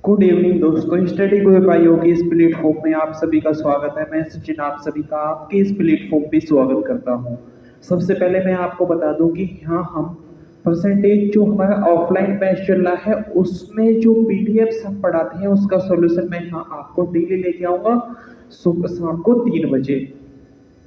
Good evening दोस्तों, study गुरु भाइयों के इस प्लेटफॉर्म में आप सभी का स्वागत है। मैं सचिन आप सभी का आपके इस प्लेटफॉर्म पे स्वागत करता हूं। सबसे पहले मैं आपको बता दूं कि यहाँ हम परसेंटेज जो हमारा ऑफलाइन बैच चल रहा है उसमें जो पीडीएफ्स हम पढ़ाते हैं उसका सॉल्यूशन मैं यहाँ आपको डेली लेके आऊँगा सुबह शाम को 3 बजे।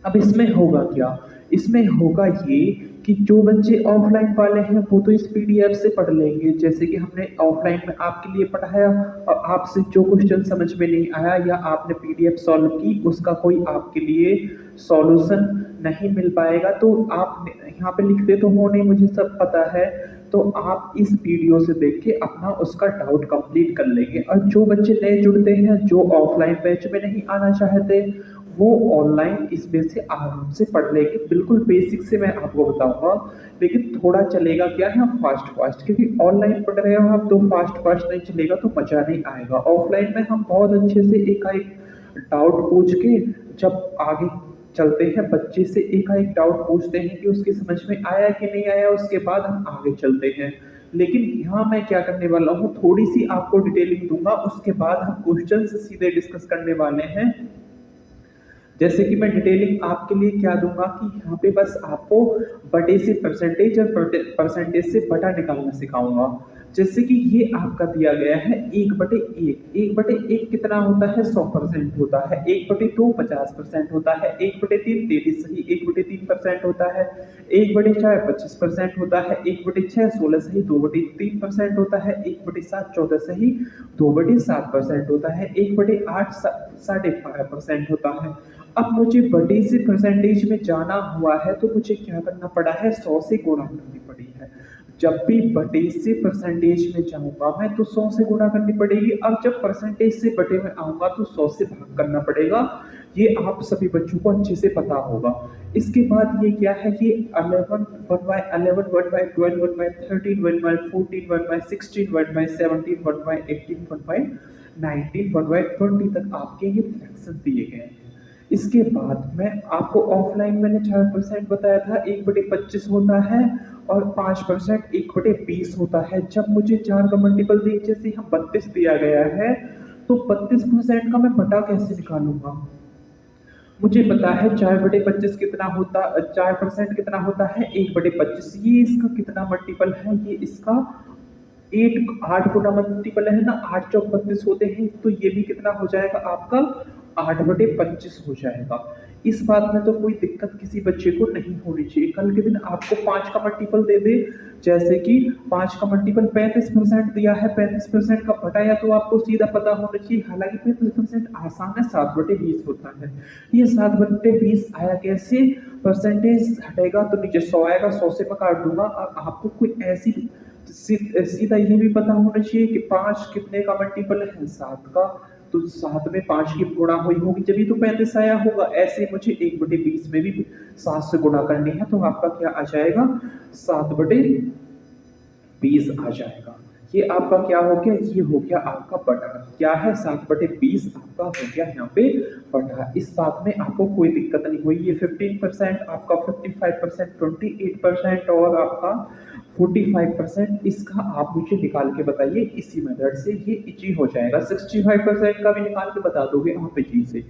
अब इसमें होगा क्या? इसमें होगा ये कि जो बच्चे ऑफलाइन वाले हैं वो तो इस पीडीएफ से पढ़ लेंगे, जैसे कि हमने ऑफलाइन में आपके लिए पढ़ाया और आपसे जो क्वेश्चन समझ में नहीं आया या आपने पीडीएफ सॉल्व की उसका कोई आपके लिए सॉल्यूशन नहीं मिल पाएगा, तो आप यहाँ पे लिखते तो हो नहीं, मुझे सब पता है, तो आप इस वीडियो से देख के अपना उसका डाउट कंप्लीट कर लेंगे। और जो बच्चे नए जुड़ते हैं, जो ऑफलाइन बैच में नहीं आना चाहते, वो ऑनलाइन इसमें से आराम से पढ़ लेंगे। बिल्कुल बेसिक से मैं आपको बताऊंगा, लेकिन थोड़ा चलेगा क्या है, फास्ट फास्ट, क्योंकि ऑनलाइन पढ़ रहे हो आप तो फास्ट फास्ट नहीं चलेगा तो मजा नहीं आएगा। ऑफलाइन में हम बहुत अच्छे से एक डाउट पूछ के जब आगे चलते हैं, बच्चे से एक डाउट पूछते हैं कि उसकी समझ में आया कि नहीं आया, उसके बाद हम आगे चलते हैं। लेकिन यहाँ मैं क्या करने वाला हूँ, थोड़ी सी आपको डिटेलिंग दूंगा, उसके बाद हम क्वेश्चन सीधे डिस्कस करने वाले हैं। जैसे कि मैं डिटेलिंग आपके लिए क्या दूंगा कि यहाँ पे बस आपको बटे से परसेंटेज और परसेंटेज से बटा निकालना सिखाऊंगा। जैसे कि ये आपका दिया गया है 1/1। 1/1 कितना होता है? 100% होता है। 1/2 50% होता है। 1/3 33 सही 1/3% होता है। 1/4 25% होता है। 1/6 16 सही 2/3% होता है। 1/7 14 सही 2/7% होता है। 1/8 12.5% होता है। अब मुझे बटे से परसेंटेज में जाना हुआ है तो मुझे क्या करना पड़ा है? 100 से गुणा करनी पड़ी है। जब भी बटे से परसेंटेज में जाऊंगा मैं तो 100 से गुणा करनी पड़ेगी। अब जब परसेंटेज से बटे में आऊंगा तो 100 से भाग करना पड़ेगा। ये आप सभी बच्चों को अच्छे से पता होगा। इसके बाद ये क्या है कि 11 1/11 1/12 1/13 1/14 1/16 1/17 1/18 1/19 1/20 तक आपके ये फ्रैक्शन दिए गए हैं। इसके बाद मैं आपको ऑफलाइन मैंने 4% बताया था, 1/25 होता है और 5% 1/20 होता है। जब मुझे 4 का मल्टीपल दी, जैसे यहाँ 32 दिया गया है, तो 32% का मैं बटा कैसे निकालूंगा? मुझे पता है 4/25 कितना होता, 4% कितना होता है? 1/25। ये इसका कितना मल्टीपल है? ये इसका 8 गुना मल्टीपल है ना, 8 चौक 32 होते हैं, तो ये भी कितना हो जाएगा आपका? 8/25 हो जाएगा। इस बात में तो कोई दिक्कत किसी बच्चे को नहीं होनी चाहिए। कल के दिन आपको 5 का मल्टीपल दे दे, जैसे कि 5 का मल्टीपल 35% दिया है, 35% का बटाया, तो आपको सीधा पता होना चाहिए। हालांकि 35% आसान है, 7/20 होता है। ये 7/20 आया कैसे? परसेंटेज हटेगा तो नीचे 100 आएगा, 100 से मैं काट दूंगा। और आपको कोई ऐसी सीधा ये भी पता होना चाहिए कि 5 कितने का मल्टीपल है? 7 का, तो 7 में 5 की गुणा हुई होगी जब तो 35 आया होगा। ऐसे मुझे 1/20 में भी 7 से गुणा करनी है, तो आपका क्या आ जाएगा? 7/20 आ जाएगा। ये आपका क्या हो गया? ये हो गया आपका बटा। क्या है? 7/20 आपका हो गया यहाँ पे बटा। इस बात में आपको कोई दिक्कत नहीं हुई। ये 15% आपका, 55% 28% और आपका 45%, इसका आप मुझे निकाल के बताइए। इसी मेथड से ये इजी हो जाएगा। 65% का भी निकाल के बता दोगे आप इजी से।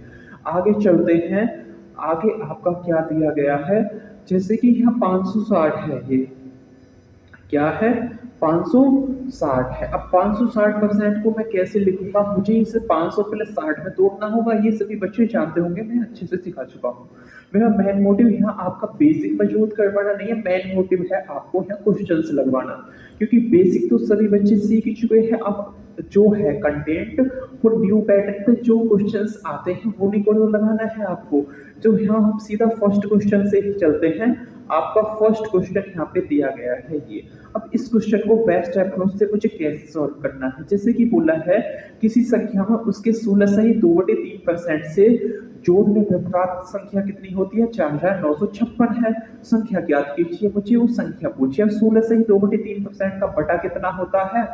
आगे चलते हैं। आगे आपका क्या दिया गया है? जैसे कि यहाँ 560 है, ये क्या है? 560 है। अब 560% को मैं कैसे लिखूंगा? मुझे इसे 500 प्लस 60 में तोड़ना होगा। ये सभी बच्चे जानते होंगे, मैं अच्छे से सिखा चुका हूँ। मेरा मेन मोटिव यहाँ आपका बेसिक मजबूत करवाना नहीं है, मेन मोटिव है आपको यहाँ क्वेश्चंस लगवाना, क्योंकि बेसिक तो सभी बच्चे सीख ही चुके हैं। अब जो है कंटेंट, वो न्यू पैटर्न पे जो क्वेश्चंस आते हैं वो नहीं को लगाना है आपको। जो यहाँ हम सीधा फर्स्ट क्वेश्चन से ही चलते हैं। आपका फर्स्ट क्वेश्चन यहाँ पे दिया गया है ये। अब इस क्वेश्चन को बेस्ट अप्रोच से मुझे कैसे सॉल्व करना है? जैसे कि बोला है किसी संख्या में उसके 16 सही 2/3% से जोड़ने पर प्राप्त संख्या कितनी होती है? 4956 है। संख्या ज्ञात कीजिए। मुझे वो संख्या पूछिए। 16 सही 2/3% का बटा कितना होता है?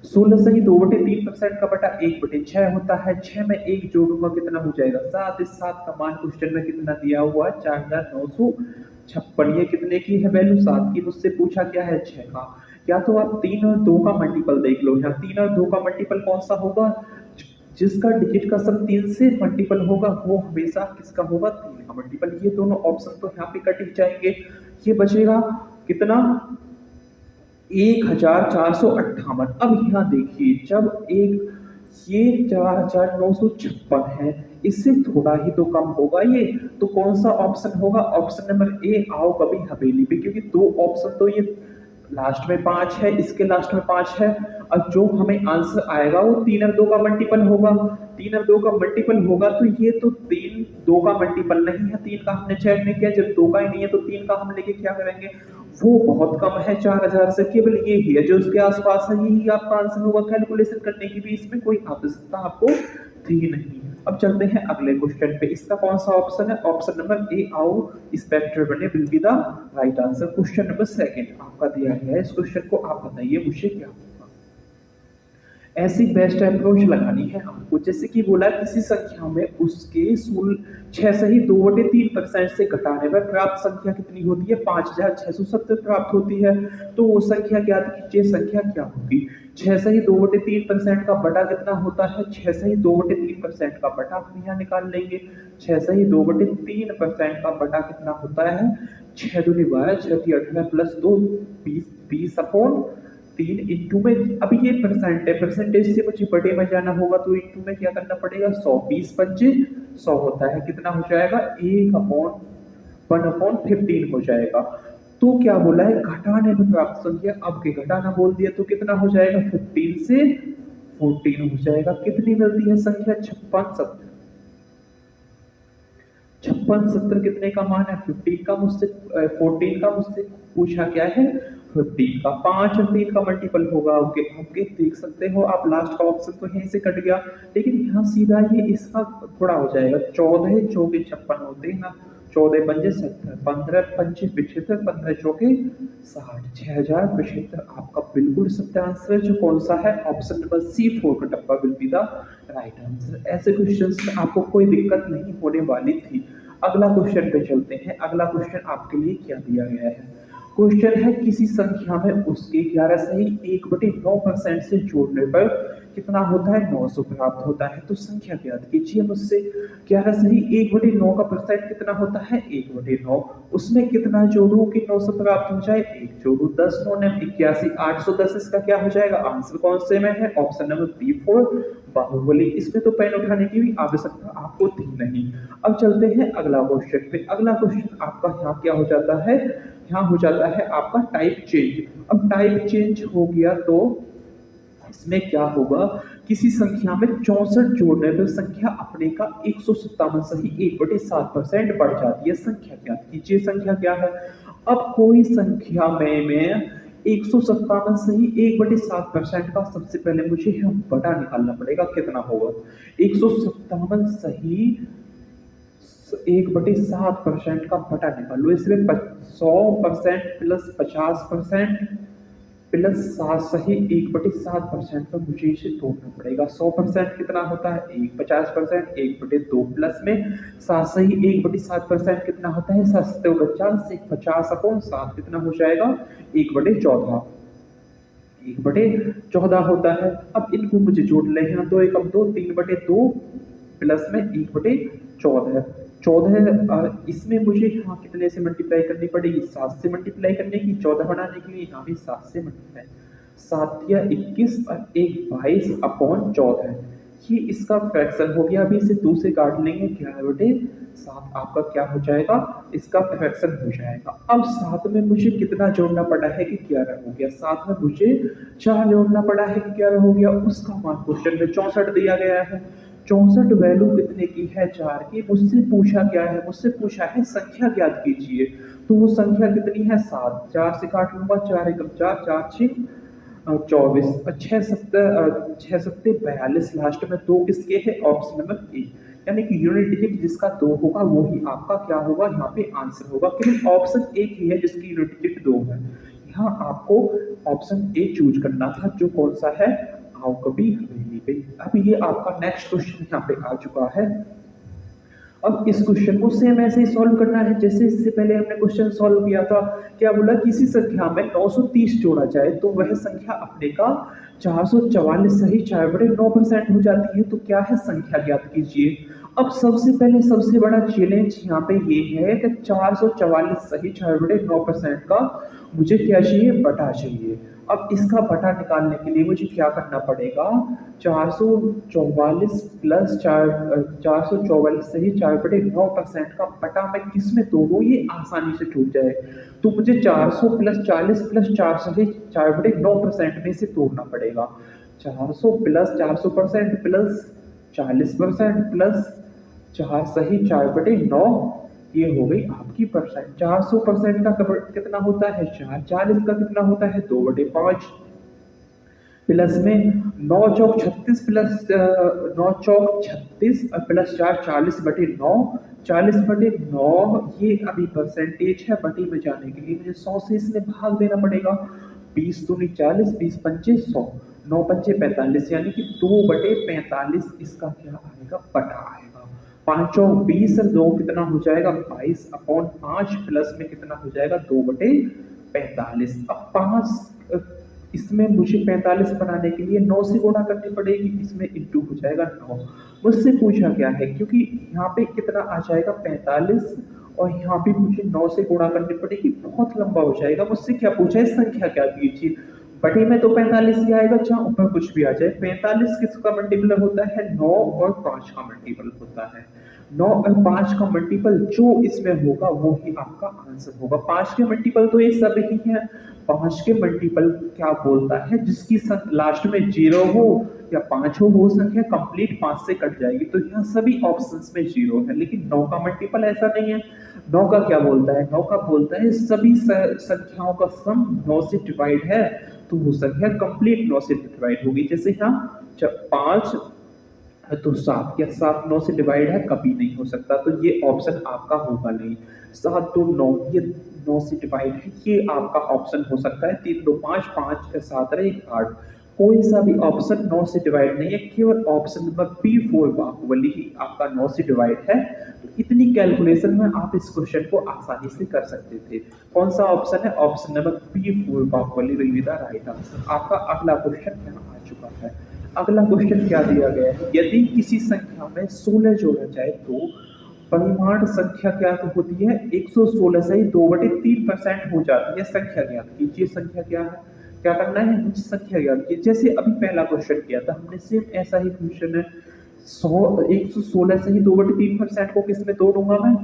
16 सही 2/3% का बटा 1/6 होता है। 6 में 1 जोड़ूंगा कितना हो जाएगा? 7। इस 7 का मान क्वेश्चन में कितना दिया हुआ है? 4956। ये कितने की है वैल्यू? 7 की। मुझसे पूछा क्या है? 6 का। या तो आप 3 और 2 का मल्टीपल देख लो, यहाँ 3 और 2 का मल्टीपल कौन सा होगा, जिसका डिजिट का सम 3 से मल्टीपल होगा वो हमेशा किसका होगा, 3 का मल्टीपल। ये दोनों ऑप्शन तो यहाँ पे कट ही जाएंगे। ये बचेगा कितना, 1458। अब यहाँ देखिए, जब एक ये 4956 है, इससे थोड़ा ही तो कम होगा ये, तो कौन सा ऑप्शन होगा, ऑप्शन नंबर ए, आओ कभी हवेली पे, क्योंकि दो ऑप्शन तो ये लास्ट में 5 है, इसके लास्ट में 5 है, और जो हमें आंसर आएगा वो 3 और 2 का मल्टीपल होगा। 3 और 2 का मल्टीपल होगा तो ये तो 3 2 का मल्टीपल नहीं है, 3 का हमने चेक नहीं किया, जब 2 का ही नहीं है तो 3 का हम लेके क्या करेंगे, वो बहुत कम है 4000 से, केवल ये ही है जो उसके आसपास है, यही आपका आंसर होगा। कैलकुलेशन करने की भी इसमें कोई आवश्यकता आपको थी नहीं। अब चलते हैं अगले क्वेश्चन पे, इसका कौन सा ऑप्शन है, ऑप्शन नंबर ए, आओ स्पेक्टर बने will be the right answer. Question number second आपका दिया गया है, इस क्वेश्चन को आप बताइए मुझे क्या होगा। ऐसी बेस्ट अप्रोच लगानी है हमको, जैसे कि बोला किसी संख्या में उसके 6 सही 2/3% से घटाने पर प्राप्त संख्या कितनी होती है, 5670 प्राप्त होती है। तो वो संख्या ज्ञात कीजिए, संख्या क्या होगी। 6 सही 2/3% का बटा कितना होता है, 6 सही 2/3% का बटा हम यहाँ निकाल लेंगे। 6 सही 2/3% का बटा कितना होता है, 6 दूनी 12, 6 × 18 प्लस 2 20/3 इंटू में, अभी ये परसेंट है, परसेंटेज से मुझे बटे में जाना होगा तो इंटू में क्या करना पड़ेगा, 100, 20/5 100 होता है, कितना हो जाएगा 1/1/15 हो जाएगा। तो क्या बोला है, घटाने में प्राप्त संख्या, अब के घटाना बोल दिया तो कितना हो जाएगा, 15 से 14 हो जाएगा। कितनी मिलती है संख्या, 5670। 5670 कितने का मान है, 15 का मुझसे 14 का मुझसे पूछा क्या है, 15 का 5 और 3 का मल्टीपल होगा। ओके ओके, देख सकते हो आप, लास्ट का ऑप्शन तो यहीं से कट गया, लेकिन यहाँ सीधा ये इसका थोड़ा हो जाएगा, 14 चौके 56 होते हैं ना, 14 पंजे 70, 15 पंजे 75, 15 चौके 60, 6075 आपका बिल्कुल सत्य आंसर है, जो कौन सा है, ऑप्शन नंबर सी, 4 का डब्बा will be the right answer. ऐसे क्वेश्चंस में आपको कोई दिक्कत नहीं होने वाली थी। अगला क्वेश्चन पे चलते हैं। अगला क्वेश्चन आपके लिए क्या दिया गया है, क्वेश्चन है किसी संख्या में उसके 11 सही 1/9% से जोड़ने पर कितना होता है, 900 प्राप्त होता है। तो संख्या ज्ञात कीजिए मुझसे, 11 सही 1/9 का परसेंट कितना होता है, 1/9, उसमें कितना जोड़ू कि 900 प्राप्त हो जाए, 1 जोड़ू, 10 9 81, 810 इसका क्या हो जाएगा, आंसर कौन से में है, ऑप्शन नंबर बी, 4 बाहुबली। इसमें तो पेन उठाने की भी आवश्यकता आपको थी नहीं। अब चलते हैं अगला क्वेश्चन पे। अगला क्वेश्चन आपका यहाँ क्या हो जाता है, यहाँ हो जाता है आपका टाइप चेंज। अब टाइप चेंज हो गया तो इसमें क्या होगा, किसी संख्या में 64 जोड़ने पर संख्या अपने का 157 सही 1/7% बढ़ जाती है। संख्या ज्ञात कीजिए, संख्या क्या है। अब कोई संख्या में 157 सही 1/7% का, सबसे पहले मुझे यहाँ बटा निकालना पड़ेगा, कितना होगा, 157 सही 1/7% का बटा निकालो, इसमें 100% प्लस 50% प्लस 7 सही 1/7% पर मुझे इसे तोड़ना पड़ेगा। 100% कितना होता है 1, 50% 1/2 प्लस में 7 सही 1/7% कितना होता है 7 7 50, 50/7 कितना हो जाएगा 1/14, 1/14 होता है। अब इनको मुझे जोड़ ले, यहाँ 2 1 2, 3/2 प्लस में 1/14, 14, इसमें मुझे यहाँ कितने से मल्टीप्लाई करनी पड़ेगी, 7 से मल्टीप्लाई करने की, 14 बनाने के लिए यहाँ भी 7 से मल्टीप्लाई, 7 या 21 और 1 22/14, ये इसका फ्रैक्शन हो गया। अभी इसे 2 से काट लेंगे, 11/7 आपका क्या हो जाएगा, इसका फ्रैक्शन हो जाएगा। अब 7 में मुझे कितना जोड़ना पड़ा है कि 11 हो गया, 7 में मुझे 4 जोड़ना पड़ा है कि 11 हो गया, उसका मान क्वेश्चन में 64 दिया गया है। 64 वैल्यू कितने की है, 4 की। मुझसे पूछा क्या है, मुझसे पूछा है संख्या ज्ञात कीजिए, तो वो संख्या कितनी है 7, 4 से काट लूंगा, 4 1 4, 4 6 24, 6 7 42, लास्ट में 2 किसके है, ऑप्शन नंबर ए, यानी कि यूनिट डिजिट जिसका 2 होगा वो ही आपका क्या होगा, यहाँ पे आंसर होगा। केवल ऑप्शन एक ही है जिसकी यूनिट डिजिट 2 है, यहाँ आपको ऑप्शन ए चूज करना था, जो कौन सा है, आओ कभी हवेली पे। अब ये आपका नेक्स्ट क्वेश्चन यहाँ पे आ चुका है। अब इस क्वेश्चन को सेम ऐसे ही सॉल्व करना है जैसे इससे पहले हमने क्वेश्चन सॉल्व किया था। क्या बोला, किसी संख्या में 930 जोड़ा जाए तो वह संख्या अपने का 444 सही 4/9% हो जाती है, तो क्या है संख्या ज्ञात कीजिए। अब सबसे पहले सबसे बड़ा चैलेंज यहाँ पे ये है कि 444 सही 4/9% का मुझे क्या चाहिए, बटा चाहिए। अब इसका बटा निकालने के लिए मुझे क्या करना पड़ेगा, 444 प्लस 444 से ही 4/9% का बटा मैं किस में तोड़ूं ये आसानी से टूट जाए। तो मुझे 400 प्लस 40 प्लस 4 से 4/9% में से तोड़ना पड़ेगा। 400 प्लस 400% प्लस 40% प्लस 4 सही 4/9, ये हो गई आपकी परसेंट। 400% का कितना होता है 4, 40 का कितना होता है 2/5, प्लस में 9 चौक 36 प्लस 9 चौक 36 और प्लस 4 40/9, 40/9 ये अभी परसेंटेज है। बटे में जाने के लिए मुझे 100 से इसमें भाग देना पड़ेगा। 20 दूनी 40, 20 पंचे 100, 9 पंचे 45, यानी कि 2/45 इसका क्या आएगा, बटा आएगा। 5 चौक 20 और 2 कितना हो जाएगा 22/5, प्लस में कितना हो जाएगा 2/45। अब 5 इसमें मुझे 45 बनाने के लिए 9 से गुणा करनी पड़ेगी, इसमें इंटू हो जाएगा 9। मुझसे पूछा क्या है, क्योंकि यहाँ पे कितना आ जाएगा 45 और यहाँ पे मुझे 9 से गुणा करनी पड़ेगी, बहुत लंबा हो जाएगा। मुझसे क्या पूछा है, संख्या क्या कीजिए। बटे में तो 45 ही आएगा, चाहे ऊपर कुछ भी आ जाए। 45 किसका मल्टीपल होता है, 9 और 5 का मल्टीपल होता है। 9 और 5 का मल्टीपल जो इसमें होगा वो ही आपका आंसर होगा। 5 के मल्टीपल तो ये सब ही है। 5 के मल्टीपल क्या बोलता है, जिसकी लास्ट में 0 हो या 5 हो वो संख्या कंप्लीट 5 से कट जाएगी। तो यहाँ सभी ऑप्शंस में 0 है, लेकिन 9 का मल्टीपल ऐसा नहीं है। 9 का क्या बोलता है, 9 का बोलता है सभी संख्याओं का सम 9 से डिवाइड है, तो वो संख्या कंप्लीट 9 से डिवाइड होगी। जैसे यहाँ 5 तो 7, क्या 7 9 से डिवाइड है, कभी नहीं हो सकता, तो ये ऑप्शन आपका होगा नहीं। 7 2 9 ये 9 से डिवाइड है, ये आपका ऑप्शन हो सकता है। 3 2 5, 5 7 1 8, कोई सा भी ऑप्शन 9 से डिवाइड नहीं है, केवल ऑप्शन नंबर P4 बाहुबली ही आपका 9 से डिवाइड है। तो इतनी कैलकुलेशन में आप इस क्वेश्चन को आसानी से कर सकते थे। कौन सा ऑप्शन है, option number P4 Baahubali will be the right answer. आपका अगला क्वेश्चन यहाँ आ चुका है। अगला क्वेश्चन क्या दिया गया है, यदि किसी संख्या में 16 जोड़ा जाए तो परिमाण संख्या क्या होती है, 116 से ही 2/3% हो जाती है। संख्या ज्ञात कीजिए। संख्या क्या है, क्या करना है, मुझे संख्या ज्ञात कीजिए। जैसे अभी पहला क्वेश्चन किया था हमने, सेम ऐसा ही क्वेश्चन है। 116 से ही 2/3% को किस में तोड़ूंगा मैं,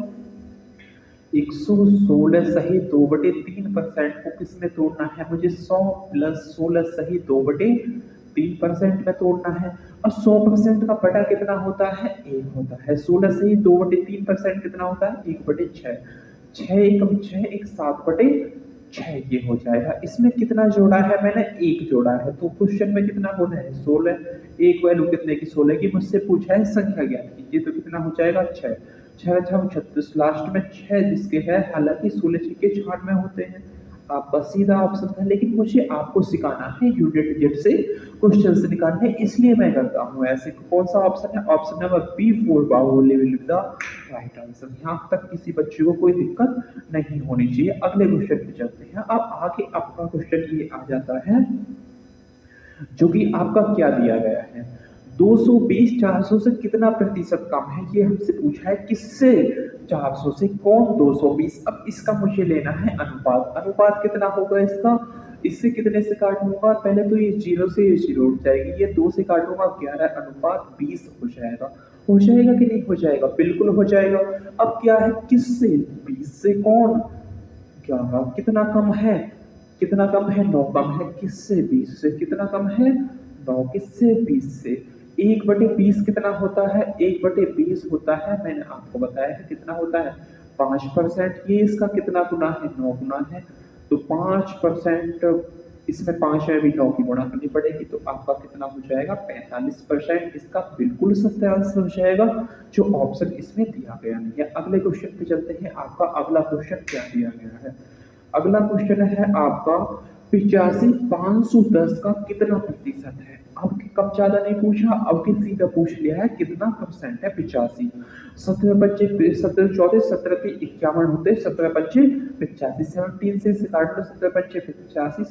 116 सही 2/3% को किस में तोड़ना है मुझे, 100 प्लस 16 सही 2/3% में तोड़ना है। और 100% का बटा कितना होता है, 1 होता है। 16 सही 2/3% कितना होता है, 1/6। 6 एकम 6 एक 7/6 ये हो जाएगा। इसमें कितना जोड़ा है मैंने, 1 जोड़ा है। तो क्वेश्चन में कितना होना है, 16। एक वैल्यू कितने की, 16 की मुझसे पूछा है, संख्या ज्ञात कीजिए। तो कितना हो जाएगा 6, 6 6 36, लास्ट में 6 जिसके है, हालांकि 16 के 4 में होते हैं। आपका सीधा ऑप्शन है, लेकिन मुझे आपको सिखाना है यूनिट डिजिट से क्वेश्चन से निकालने, इसलिए मैं करता हूँ ऐसे। कौन सा ऑप्शन है, option number P4 Baahubali will be the right answer. यहाँ तक किसी बच्चे को कोई दिक्कत नहीं होनी चाहिए। अगले क्वेश्चन पे चलते हैं। अब आगे आपका क्वेश्चन ये आ जाता है, जो कि आपका क्या दिया गया है, 220 400 से कितना प्रतिशत कम है, ये हमसे पूछा है। किससे, 400 से। कौन 220। अब इसका मुझे लेना है अनुपात। अनुपात कितना होगा इसका, इससे कितने से काटूंगा, पहले तो ये 0 से ये 0 उठ जाएगी, ये 2 से काटूंगा 11, अनुपात 20 हो जाएगा। हो जाएगा कि नहीं हो जाएगा, बिल्कुल हो जाएगा। अब क्या है, किससे, 20 से। कौन, 11 कितना कम है, कितना कम है, 9 कम है। किससे, 20 से। कितना कम है, 9 किससे, 20 से। 1/20 कितना होता है, 1/20 होता है, मैंने आपको बताया है कितना होता है, 5%। ये इसका कितना गुना है, 9 गुना है। तो 5%, इसमें 5 में भी 9 की गुणा करनी पड़ेगी, तो आपका कितना हो जाएगा, 45%। इसका बिल्कुल सही आंसर हो जाएगा, जो ऑप्शन इसमें दिया गया नहीं है। अगले क्वेश्चन पे चलते हैं। आपका अगला क्वेश्चन क्या दिया गया है, अगला क्वेश्चन है आपका 85 510 का कितना प्रतिशत है। अब कब ज्यादा नहीं पूछा, अब की सीधा पूछ लिया है कितना परसेंट है 85। 17 × 5 = 34, 17 के 51 होते, 17 × 5 = 85, 17 से इसे काट लो, 17 × 5 = 85,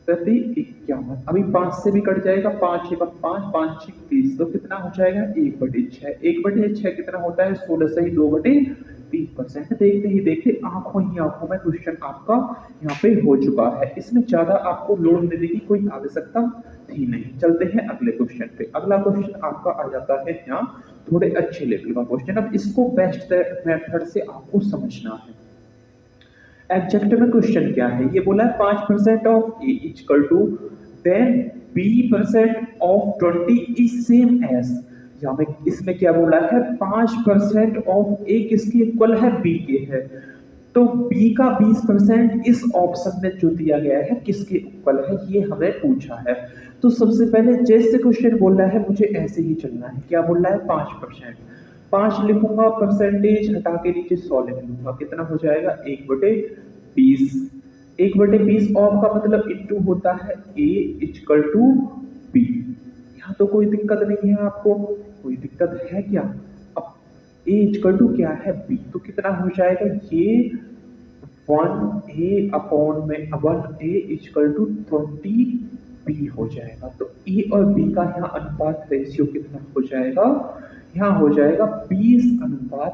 प्रति 51। अभी 5 से भी कट जाएगा, 5 × 1 = 5, 5 × 6 = 30, तो कितना हो जाएगा 1/6। 1/6 कितना होता है 16 से ही 2/3%। देखते ही देखते आंखों ही आंखों में क्वेश्चन आपका यहाँ पे हो चुका है। इसमें ज्यादा आपको लोड लेने की कोई आवश्यकता थी नहीं। चलते हैं अगले क्वेश्चन पे। अगला क्वेश्चन आपका आ जाता है यहाँ थोड़े अच्छे लेवल का क्वेश्चन। अब इसको बेस्ट मेथड से आपको समझना है। एग्जैक्ट में क्वेश्चन क्या है, ये बोला है 5% of a equal to then b% of 20 is same as. यहाँ में इसमें क्या बोला है 5% ऑफ ए किसके इक्वल है, बी के है, तो बी का 20% इस ऑप्शन में जो दिया गया है किसके इक्वल है, ये हमें पूछा है। तो सबसे पहले जैसे क्वेश्चन बोल रहा है मुझे ऐसे ही चलना है। क्या बोल रहा है 5%, 5 लिखूंगा, परसेंटेज हटा के नीचे 100 लिख लूंगा, कितना हो जाएगा 1/20। 1/20 ऑफ का मतलब इनटू होता है ए इक्वल टू बी। यहाँ तो कोई दिक्कत नहीं है, आपको कोई दिक्कत है क्या। अब ए इक्वल टू क्या है बी, तो कितना हो जाएगा ये 1a/1a इक्वल टू 20 बी हो जाएगा। तो ए और बी का यहाँ अनुपात रेशियो कितना हो जाएगा, यहाँ हो जाएगा 20:1।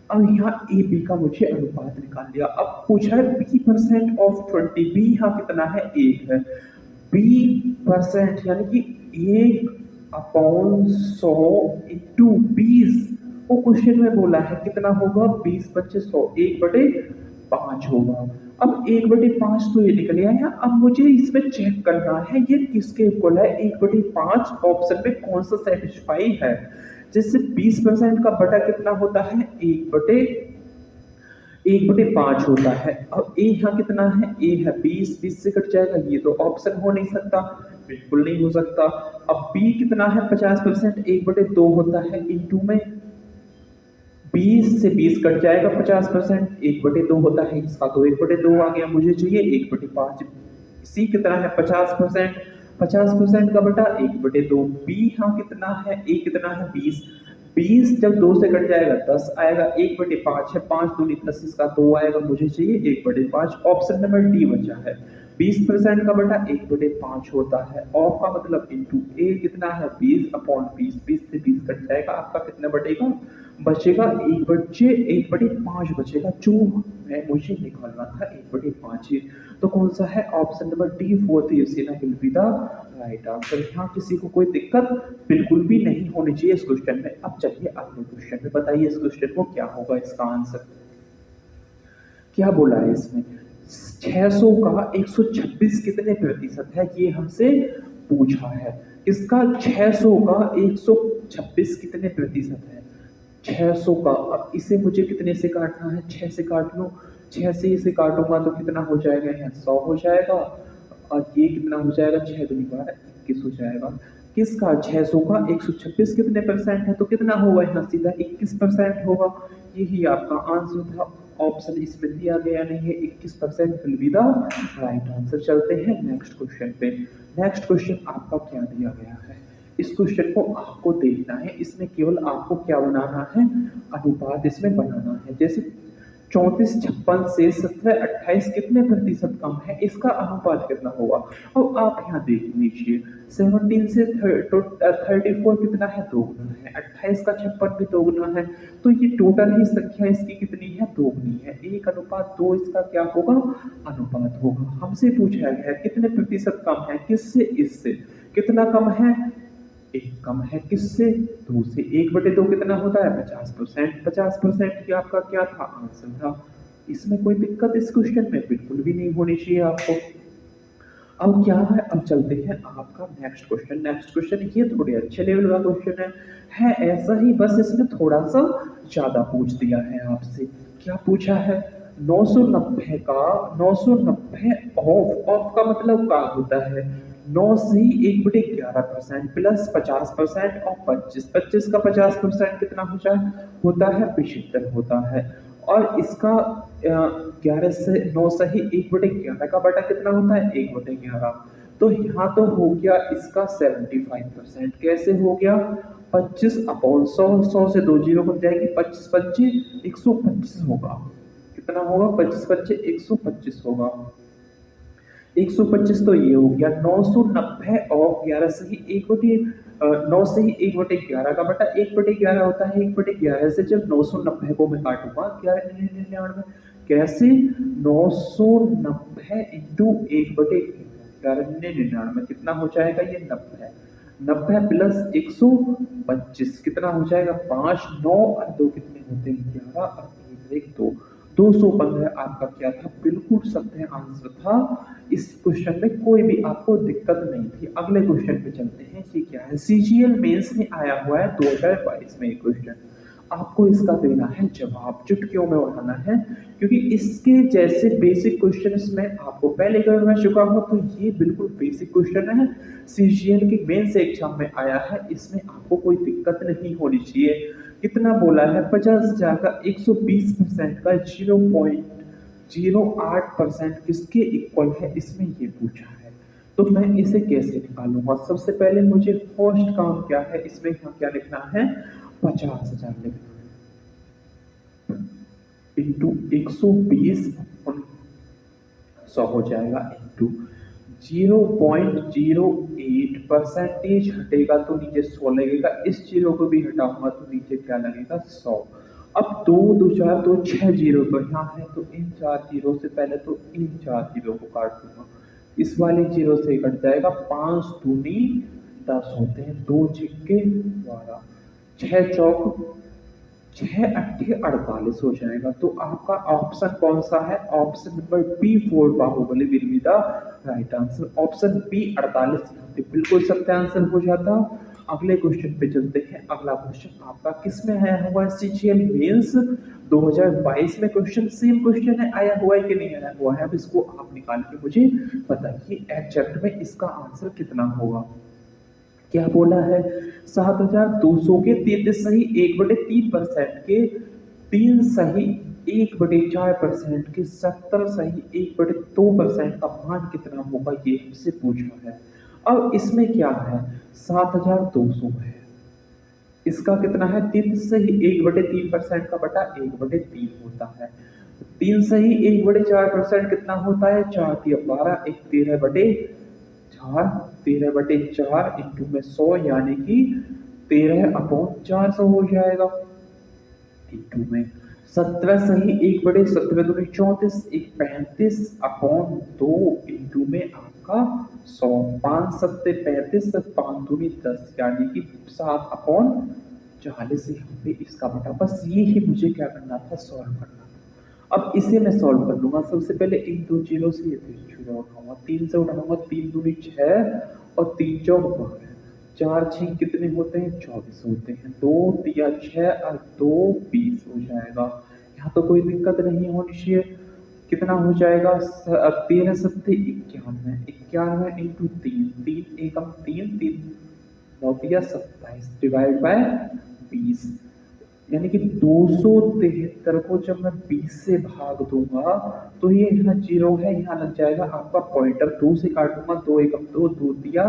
अब यहाँ ए बी का मुझे अनुपात निकाल लिया। अब पूछा है b% ऑफ 20, बी यहाँ कितना है 1 है, b% यानी कि 1/100 इंटू 20, वो क्वेश्चन में बोला है कितना होगा 20 × 100, 1/5 होगा। अब 1/5 तो ये निकल गया है। अब मुझे इसमें चेक करना है ये किसके इक्वल है, 1/5 ऑप्शन में कौन सा सेटिस्फाई है। जैसे 20% का बटा कितना होता है 1/5 होता है। अब ए यहाँ कितना है, ए है 20, 20 से कट जाएगा, ये तो ऑप्शन हो नहीं सकता, बिल्कुल नहीं हो सकता। अब बी कितना है 50%, 1/2 होता है, इंटू में 20 से 20 कट जाएगा, 50% 1/2 होता है, इसका तो 1/2 आ गया, मुझे चाहिए 1/5। सी कितना है 50%, 50% का बटा 1/2। बी यहाँ कितना है, ए कितना है 20, 20 जब 2 से कट जाएगा 10 आएगा, 1/5 है, 5 दूनी 10, इसका 2 आएगा, मुझे चाहिए 1/5। ऑप्शन नंबर डी बचा है। 20% का बटा 1/5 होता है, ऑफ का मतलब इंटू ए कितना है 20/20, 20 से 20 कट जाएगा, आपका कितना बटेगा बचेगा 1/5 बचेगा, जो मुझे निकालना था 1/5। तो कौन सा है option number D 4th will be the right answer. यहाँ किसी को कोई दिक्कत बिल्कुल भी नहीं होनी चाहिए इस क्वेश्चन में। अब चलिए अगले क्वेश्चन में, बताइए इस क्वेश्चन को क्या होगा इसका आंसर। क्या बोला है इसमें 600 का 126 कितने प्रतिशत है, ये हमसे पूछा है। इसका 600 का 126 कितने प्रतिशत है, 600 का। अब इसे मुझे कितने से काटना है, 6 से काट लो, 6 से इसे काटूंगा तो कितना हो जाएगा, यहाँ 100 हो जाएगा, और ये कितना हो जाएगा 6 दूनी 12 21 हो जाएगा। किसका 600 का 126 कितने परसेंट है, तो कितना होगा यहाँ सीधा 21% होगा। यही आपका आंसर था, ऑप्शन इसमें दिया गया नहीं है, 21% will be the right answer. चलते हैं नेक्स्ट क्वेश्चन पे। नेक्स्ट क्वेश्चन आपका क्या दिया गया है, इस क्वेश्चन को आपको देखना है। इसमें केवल आपको क्या बनाना है, अनुपात इसमें बनाना है। जैसे 3456 से 1728 कितने प्रतिशत कम है, इसका अनुपात कितना होगा। और आप यहाँ देख लीजिए 17 से 34 कितना है, 2 गुना है, 28 का 56 भी 2 गुना है, तो ये टोटल ही संख्या इसकी कितनी है, 2 गुनी है। 1:2 इसका क्या होगा, अनुपात होगा। हमसे पूछा गया है कितने प्रतिशत कम है, किससे, इससे। कितना कम है, 1 कम है, किससे, 2 से। 1/2 कितना होता है 50%, 50% ही आपका क्या था, आंसर था। इसमें कोई दिक्कत इस क्वेश्चन में बिल्कुल भी नहीं होनी चाहिए आपको। अब क्या है, अब चलते हैं आपका नेक्स्ट क्वेश्चन। नेक्स्ट क्वेश्चन ये थोड़े अच्छे लेवल का क्वेश्चन है ऐसा ही, बस इसमें थोड़ा सा ज्यादा पूछ दिया है आपसे। क्या पूछा है, 990 का 990 ऑफ का मतलब क्या होता है, 9 से 1/11% प्लस 50% और 25 का 50% कितना हो जाए, होता है 75 होता है। और इसका 11 से 9 से ही 1/11 का बटा कितना होता है, 1/11। तो यहाँ तो हो गया इसका 75%। कैसे हो गया? 25/100, 100 से 2 जीरो बन जाएगी, 25 25 125 होगा। कितना होगा? 25 25 125 होगा। 125 तो ये हो गया 990 और 11 से ही 9 से ही 1/11 का बटा 1/11 होता है। 1/11 से जब 990 को मैं काटूंगा 1199, कैसे? 990 इंटू 1/11 कितना हो जाएगा? ये 90। 90 प्लस 125 कितना हो जाएगा? 5 9 और 2 कितने होते हैं? 11 और 1 2 215 आपका क्या था? बिल्कुल सत्य आंसर था। इस क्वेश्चन में कोई भी आपको दिक्कत नहीं थी। अगले क्वेश्चन पे चलते हैं। ये क्या है? सीजीएल मेंस में आया हुआ है 2022 में एक क्वेश्चन। आपको इसका देना है जवाब, चुटकियों में उठाना है, क्योंकि इसके जैसे बेसिक क्वेश्चन में आपको पहले करवा चुका हूं। तो ये बिल्कुल बेसिक क्वेश्चन है, सीजीएल के मेंस एग्जाम में आया है, इसमें आपको कोई दिक्कत नहीं होनी चाहिए। कितना बोला है? 50,000 का 120% का 0.08% किसके इक्वल है, इसमें ये पूछा है। तो मैं इसे कैसे निकालूंगा? सबसे पहले मुझे फर्स्ट काम क्या है, इसमें क्या लिखना है? 50,000 लिखना है इंटू 120 100 हो जाएगा, इंटू 0.08% हटेगा तो नीचे 100 लगेगा। इस जीरो को भी हटाऊंगा तो नीचे क्या लगेगा? 100। अब 2 2 4 2 6 जीरो तो यहाँ है, तो इन 4 जीरो से पहले तो इन 4 जीरो को काट दूंगा। इस वाले जीरो से कट जाएगा। 5 दूनी 10 होते हैं, 2 छिक्के 12, 6 चौक 6 अट्ठे 48 हो जाएगा। तो आपका ऑप्शन कौन सा है? Option number B 4 Baahubali will be the right answer. Option B 48 बिल्कुल सत्य आंसर हो जाता। अगले क्वेश्चन पे चलते हैं। अगला क्वेश्चन आपका किस में आया हुआ है? सीजीएल मेंस 2022 में क्वेश्चन सेम क्वेश्चन है, आया हुआ है कि नहीं आया हुआ है? अब इसको आप निकाल के मुझे बताइए एग्जैक्ट में इसका आंसर कितना होगा। क्या बोला है? 7,200 के 33 सही 1/3% के 3 सही 1/4% के 70 सही 1/2% का मान कितना होगा, ये हमसे पूछा है। अब इसमें क्या है? 7,200 है, इसका कितना है? 33 सही 1/3% का बटा 1/3 होता है। 3 सही 1/4% कितना होता है? 4 3 12 1 13/4 13/4 इंटू में 100 यानी कि 13/400 हो जाएगा। इंटू में 17 सही 1/17 दूनी 34 1 35/2 इंटू में आपका 100 5 7 35 5 दूनी 10 यानी कि 7/40 यहाँ पे इसका बटा। बस ये ही मुझे क्या करना था? सॉल्व करना था। अब इसे मैं सॉल्व कर लूंगा। सबसे पहले इन दो जीरो से ये 3 जीरो उठाऊंगा, 3 से उठाऊंगा, 3 दूनी 6 और 3 चौक 12, 4 6 कितने होते हैं? 24 होते हैं। 2 दिया 6 और 2 20 हो जाएगा। यहाँ तो कोई दिक्कत नहीं होनी चाहिए। कितना हो जाएगा? 13 7 91 91 इंटू 3 3 एकम 3 3 9 दिया 27 डिवाइड बाय 20 यानी कि 273 को जब मैं 20 से भाग दूंगा तो ये यहाँ जीरो है, यहाँ लग जाएगा आपका पॉइंटर। 2 से काटूंगा, 2 एकम 2 2 दिया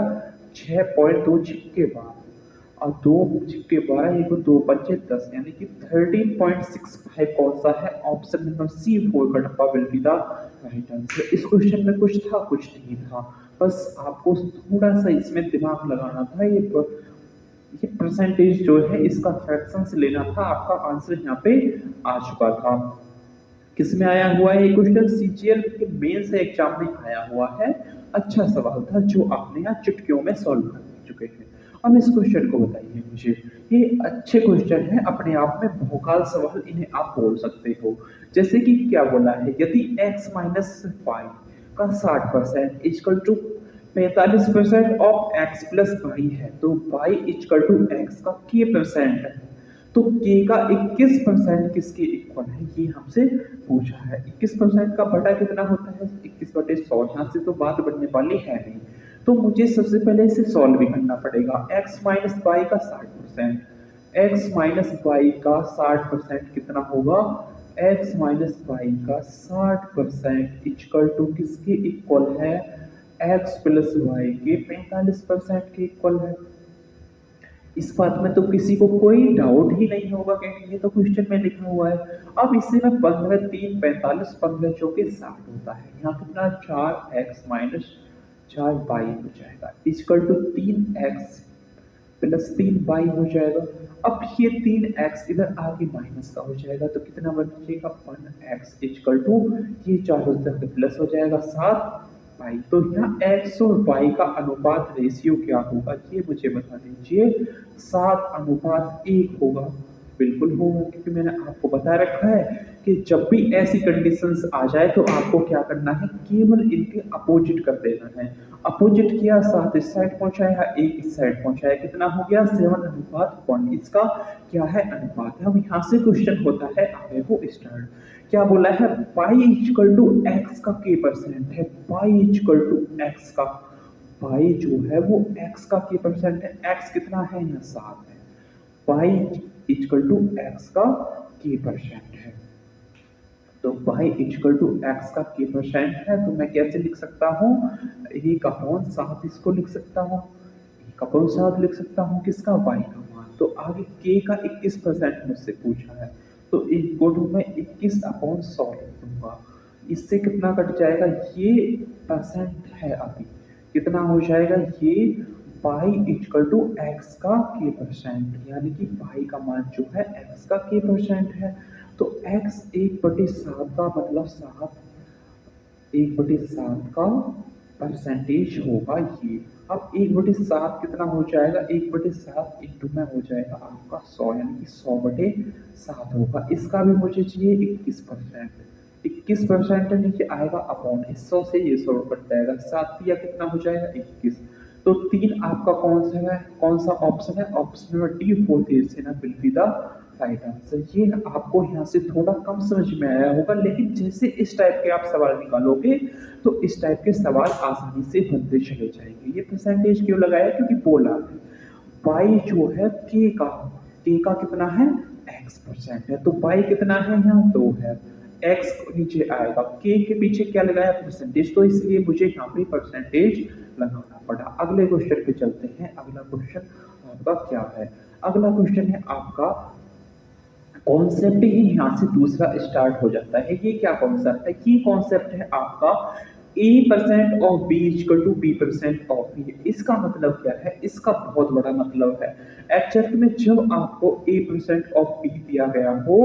6.2 छिक्के 12 और 2 छिक्के 12 ये 2 पंचे 10 यानी कि 13.65 कौन सा है? ऑप्शन नंबर सी 4 का डब्बा will be the right answer. इस क्वेश्चन में कुछ था कुछ नहीं था, बस आपको थोड़ा सा इसमें दिमाग लगाना था। ये परसेंटेज जो है इसका फ्रैक्शन से लेना था, आपका आंसर यहाँ पे आ चुका था। किसमें आया हुआ है ये क्वेश्चन? सीजीएल के मेंस एग्जाम में आया हुआ है। अच्छा सवाल था जो आपने यहाँ चुटकियों में सॉल्व कर चुके हैं। अब इस क्वेश्चन को बताइए मुझे। ये अच्छे क्वेश्चन है, अपने आप में भौकाल सवाल, इन्हें आप बोल सकते हो। जैसे कि क्या बोला है? यदि x माइनस वाई का 60% equal to 45% of x plus Y है, तो y इक्वल टू एक्स का k% है, तो k का 21% किसके इक्वल है, ये हमसे पूछा है। 21% का बटा कितना होता है? 21/100। यहाँ से तो बात बनने वाली है नहीं, तो मुझे सबसे पहले इसे सॉल्व भी करना पड़ेगा। x माइनस वाई का 60%, x माइनस वाई का 60% कितना होगा? x माइनस वाई का 60% इक्वल टू किसके इक्वल है? एक्स प्लस वाई के 45% के इक्वल है। इस बात में तो किसी को कोई डाउट ही नहीं होगा क्योंकि ये तो क्वेश्चन में लिखा हुआ है। अब इससे में 15 3 45 15 चौके 60 होता है। यहाँ कितना 4x माइनस 4y हो जाएगा equal to 3x plus 3y हो जाएगा। अब ये 3x इधर आगे माइनस का हो जाएगा तो कितना बचेगा 1x इक्वल टू ये चारों तरफ प्लस हो जाएगा 7y। तो यहाँ x और y का अनुपात रेशियो क्या होगा ये मुझे बता दीजिए। 7:1 होगा। बिल्कुल होगा क्योंकि मैंने आपको बता रखा है कि जब भी ऐसी कंडीशंस आ जाए तो आपको क्या करना है केवल इनके अपोजिट कर देना है। अपोजिट किया 7 इस साइड पहुंचाया 1 इस साइड पहुंचाया कितना हो गया 7:1। इसका क्या है अनुपात है। अब यहाँ से क्वेश्चन होता है आगे को स्टार्ट। क्या बोला है पाई इक्वल टू एक्स का के परसेंट है। पाई इक्वल टू एक्स का पाई जो है वो एक्स का के परसेंट है। एक्स कितना है यहाँ 7 है। पाई इक्वल टू एक्स का के परसेंट है। तो पाई इक्वल टू एक्स का के परसेंट है तो मैं कैसे लिख सकता हूँ 1/7 इसको लिख सकता हूँ 1/7 लिख सकता हूँ किसका वाई का मान। तो आगे के का 21% मुझसे पूछा है तो इनको मैं 21/100 लिख दूंगा। इससे कितना कट जाएगा ये परसेंट है अभी कितना हो जाएगा ये पाई इक्वल टू एक्स का के परसेंट यानी कि पाई का मान जो है एक्स का के परसेंट है। तो x 1/7 का मतलब 1/7 का परसेंटेज होगा ये। अब 1/7 कितना हो जाएगा 1/7 इंटू में हो जाएगा आपका 100 यानी कि 100/7 होगा। इसका भी मुझे चाहिए 21%। 21% नीचे आएगा अपॉन 100 से ये 100 कट जाएगा 7 या कितना हो जाएगा 21। तो 3 आपका कौन सा ऑप्शन है option number D 4 will be the right answer. ये आपको यहाँ से थोड़ा कम समझ में आया होगा लेकिन जैसे इस टाइप के आप सवाल निकालोगे तो इस टाइप के सवाल आसानी से बनते चले जाएंगे। ये परसेंटेज क्यों लगाया क्योंकि बोला है पाई जो है के का कितना है x% है तो पाई कितना है यहाँ 2 है x नीचे आएगा के पीछे क्या लगाया परसेंटेज तो इसलिए मुझे यहाँ पे परसेंटेज लगाना पड़ा। अगले क्वेश्चन पे चलते हैं। अगला क्वेश्चन आपका क्या है। अगला क्वेश्चन है आपका कॉन्सेप्ट ही यहाँ से दूसरा स्टार्ट हो जाता है। ये क्या कॉन्सेप्ट है ये कॉन्सेप्ट है आपका a% of b equal to b% of a। इसका मतलब क्या है इसका बहुत बड़ा मतलब है एक्चुअल में जब आपको a% ऑफ b दिया गया हो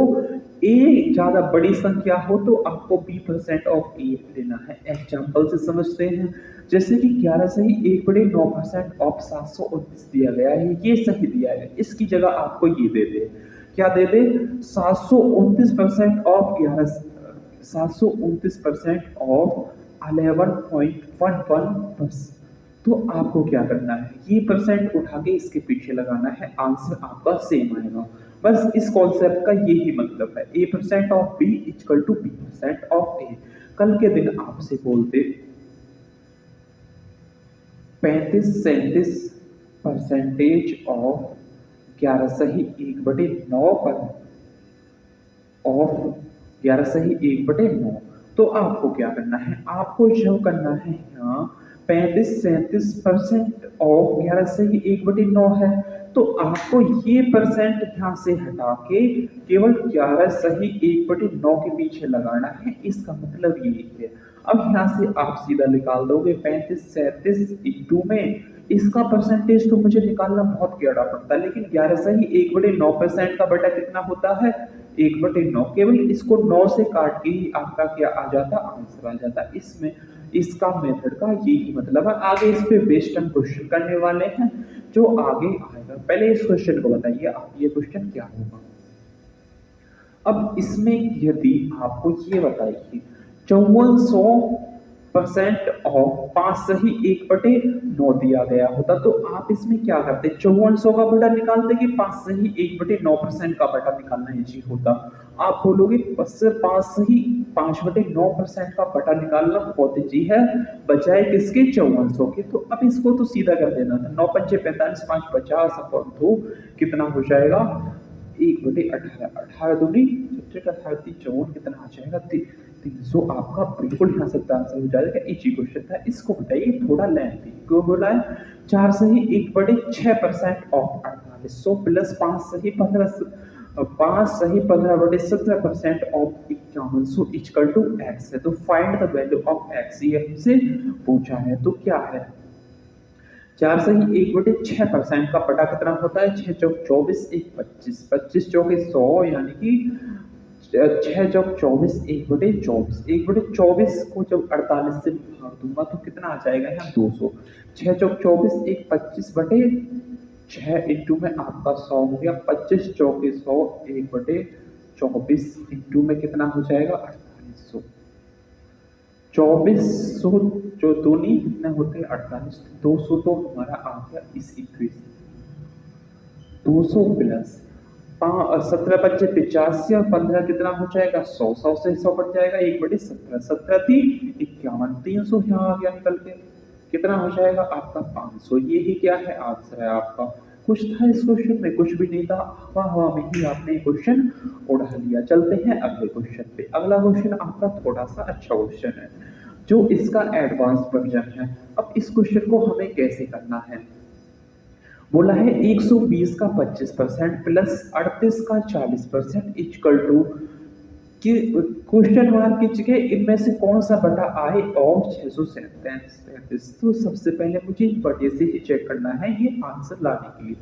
a ज्यादा बड़ी संख्या हो तो आपको b% ऑफ a लेना है। एग्जांपल से समझते हैं जैसे कि 11 से ही 1/9% ऑफ 729 दिया गया है ये सही दिया है इसकी जगह आपको ये दे दे क्या दे दे 729% ऑफ 729% ऑफ 11.11%। तो आपको क्या करना है ये परसेंट उठा के इसके पीछे लगाना है आंसर आपका सेम आएगा। बस इस कॉन्सेप्ट का यही मतलब है a% of b equal to b% of a। कल के दिन आपसे बोलते 35-37% ऑफ 11 सही 1/9 पर ऑफ 11 सही 1/9। तो आपको क्या करना है आपको जो करना है यहाँ 35-37% ऑफ 11 सही 1/9 है तो आपको ये परसेंट यहाँ से हटा के केवल 11 सही 1/9 के पीछे लगाना है। इसका मतलब यही है। अब यहाँ से आप सीधा निकाल दोगे 35-37 इंटू में इसका परसेंटेज तो मुझे निकालना बहुत टेढ़ा पड़ता है लेकिन 11 सही 1/9% का बटा कितना होता है 1/9। केवल इसको 9 से काट के ही आपका क्या आ जाता आंसर आ जाता। इसमें इसका मेथड का यही मतलब है। आगे इस पे बेस्ड हम क्वेश्चन करने वाले हैं जो आगे आएगा। पहले इस क्वेश्चन को बताइए आप ये क्वेश्चन क्या होगा। अब इसमें यदि आपको ये बताइए 5400% ऑफ 5 सही 1/9 दिया गया होता तो आप इसमें क्या करते 5400 का बटा निकालते कि 5 सही 1/9% का बटा निकालना इजी होता। आप बोलोगे 5 सही 5/9% का बटा निकालना बहुत इजी है बजाय किसके 5400 के। तो अब इसको तो सीधा कर देना था 9 पंचे 45 5 50/2 कितना हो जाएगा 1/18 18 दूनी 18 18 54 कितना आ जाएगा 300 आपका बिल्कुल यहाँ से आंसर हो जाएगा। इजी क्वेश्चन था, इसको बताइए थोड़ा लेंथी क्यों बोला है। 4 सही 1/6% ऑफ 4800 प्लस 5 सही 15% ऑफ 5100 इक्वल टू एक्स है। तो find the value of x ये हमसे पूछा है। तो क्या है 4 सही 1/6% का पटा कितना होता है 6 चौक 24 1 25 25 चौक 100 यानी कि 6 चौक 24 1/24 1/24 को जब 48 से भाग दूंगा तो कितना आ जाएगा यहाँ 200। 6 चौक 24 1 25/6 इंटू में आपका 100 हो गया 25 चौक 100 1/24 इंटू में कितना हो जाएगा 4800। 2400 जो दूनी कितने होते हैं 48 200 तो हमारा आ गया इस इक्वेशन 200 प्लस 17 बच्चे 85 और 15 कितना हो जाएगा 100 100 से 100 कट जाएगा 1/17 17 थी 51 300 यहाँ आ गया निकल के कितना हो जाएगा आपका 500। ये ही क्या है आंसर है आपका। कुछ था इस क्वेश्चन में कुछ भी नहीं था, हवा हवा में ही आपने क्वेश्चन उड़ा लिया। चलते हैं अगले क्वेश्चन पे। अगला क्वेश्चन आपका थोड़ा सा अच्छा क्वेश्चन है जो इसका एडवांस वर्जन है। अब इस क्वेश्चन को हमें कैसे करना है, बोला है 120 का 25% प्लस 38 का 40% इक्वल टू कि क्वेश्चन मार्क की जगह इनमें से कौन सा बटा आए और 637। तो सबसे पहले मुझे बटे से ही चेक करना है ये आंसर लाने के लिए।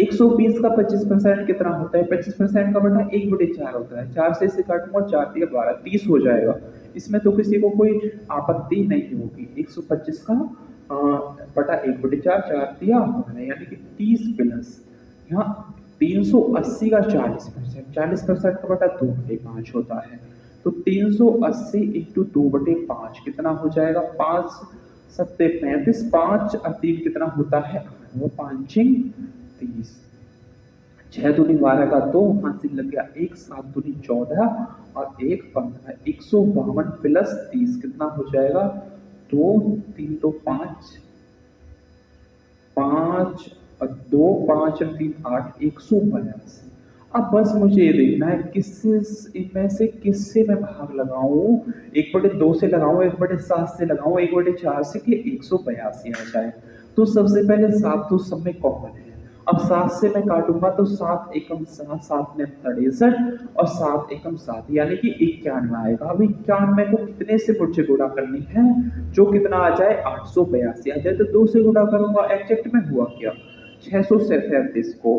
120 का 25% कितना होता है 25% का बटा 1/4 होता है। 4 से इसे काटूंगा 4 दिया 12 30 हो जाएगा। इसमें तो किसी को कोई आपत्ति नहीं होगी। 125 का बटा 1/4 4 दिया यानी कि 30 प्लस यहाँ 380 का 40% 40% का बटा 2/5 होता है। तो 380 इंटू 2/5 कितना हो जाएगा 5 सत्ते 35 5 और 3 कितना होता है 5 30 6 दूनी 12 का 2 हासिल लग गया 1 7 दूनी 14 और 1 15 152 प्लस 30 कितना हो जाएगा 2 3 तो 5 5 और 2 5 और 3 8 182। अब बस मुझे ये देखना है किससे इनमें से किससे मैं भाग लगाऊं 1/2 से लगाऊं 1/7 से लगाऊं 1/4 से कि 182 आ जाए। तो सबसे पहले 7 तो सब में कॉमन है। अब 7 से मैं काटूंगा तो 7 एकम 7 7 में 63 और 7 एकम 7 यानी कि 91 आएगा। अब 91 को कितने से मुझे गुणा करनी है जो कितना आ जाए 882 आ जाए। तो 2 से गुणा करूंगा एग्जैक्ट में हुआ क्या 637 को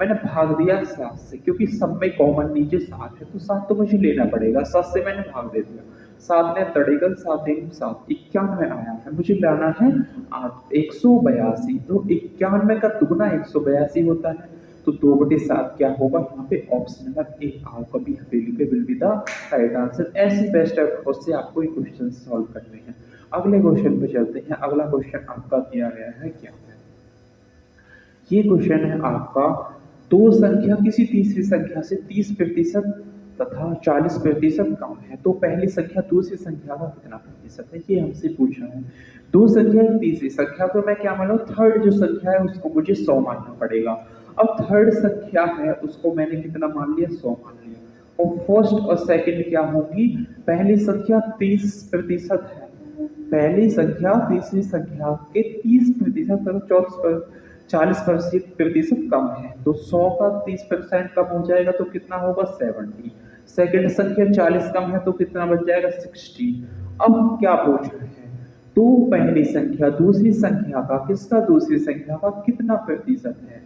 मैंने भाग दिया 7 से क्योंकि सब में कॉमन नीचे 7 है तो 7 तो मुझे लेना पड़ेगा। 7 से मैंने भाग दे दिया 7 में 33 7 1 7 91 आया है। मुझे लाना है 182 तो 91 का दुगना 182 होता है। तो 2/7 क्या होगा यहाँ पे ऑप्शन नंबर ए आपका भी available will be the right answer. ऐसी बेस्ट अप्रोच से आपको ये क्वेश्चन सॉल्व करने हैं। अगले क्वेश्चन पे चलते हैं। अगला क्वेश्चन आपका दिया गया है क्या है, ये क्वेश्चन है आपका दो संख्या किसी तीसरी संख्या से 30% तथा 40% कम है तो पहली संख्या दूसरी संख्या का कितना प्रतिशत है, ये हमसे पूछा है। दो संख्या तीसरी संख्या को मैं क्या मानूं थर्ड जो संख्या है उसको मुझे 100 मानना पड़ेगा। अब थर्ड संख्या है उसको मैंने कितना मान लिया 100 मान लिया। और फर्स्ट और सेकंड क्या होगी, पहली संख्या 30% है, पहली संख्या तीसरी संख्या के 30% और 40% कम है तो 100 का 30% कम हो जाएगा तो कितना होगा 70। सेकंड संख्या 40 कम है तो कितना बच जाएगा 60। अब क्या पूछ रहे हैं तो पहली संख्या दूसरी संख्या का किसका दूसरी संख्या का कितना प्रतिशत है,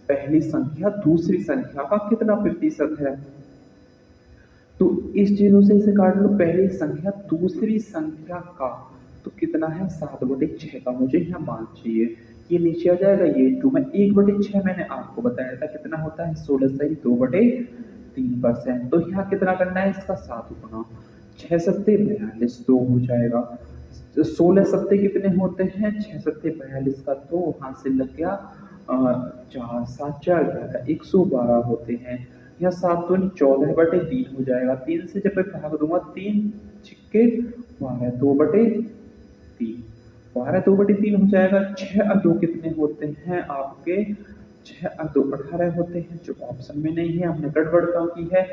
पहली संख्या दूसरी संख्या का कितना प्रतिशत है। तो इस चीजों से इसे काट लो, पहली संख्या दूसरी संख्या का तो कितना है 7/6 का मुझे यहाँ मान चाहिए। ये नीचे आ जाएगा ये 2 में 1/6 मैंने आपको बताया था कितना होता है 16 सही 2/3%। तो यहाँ कितना करना है इसका 7 गुना 6 सत्ते 42 2 हो जाएगा। 16 सत्ते कितने होते हैं 6 सत्ते 42 का तो वहां से लग गया 4 7 4 11 112 होते हैं। यह 7 दूनी 14/3 हो जाएगा। 3 से जब मैं भाग दूंगा 3 छिक्के 12 2/3 12 2/3 हो जाएगा। 6 और 2 कितने होते हैं आपके 6 और 2 18 होते हैं, जो ऑप्शन में नहीं है, हमने गड़बड़ काम की है।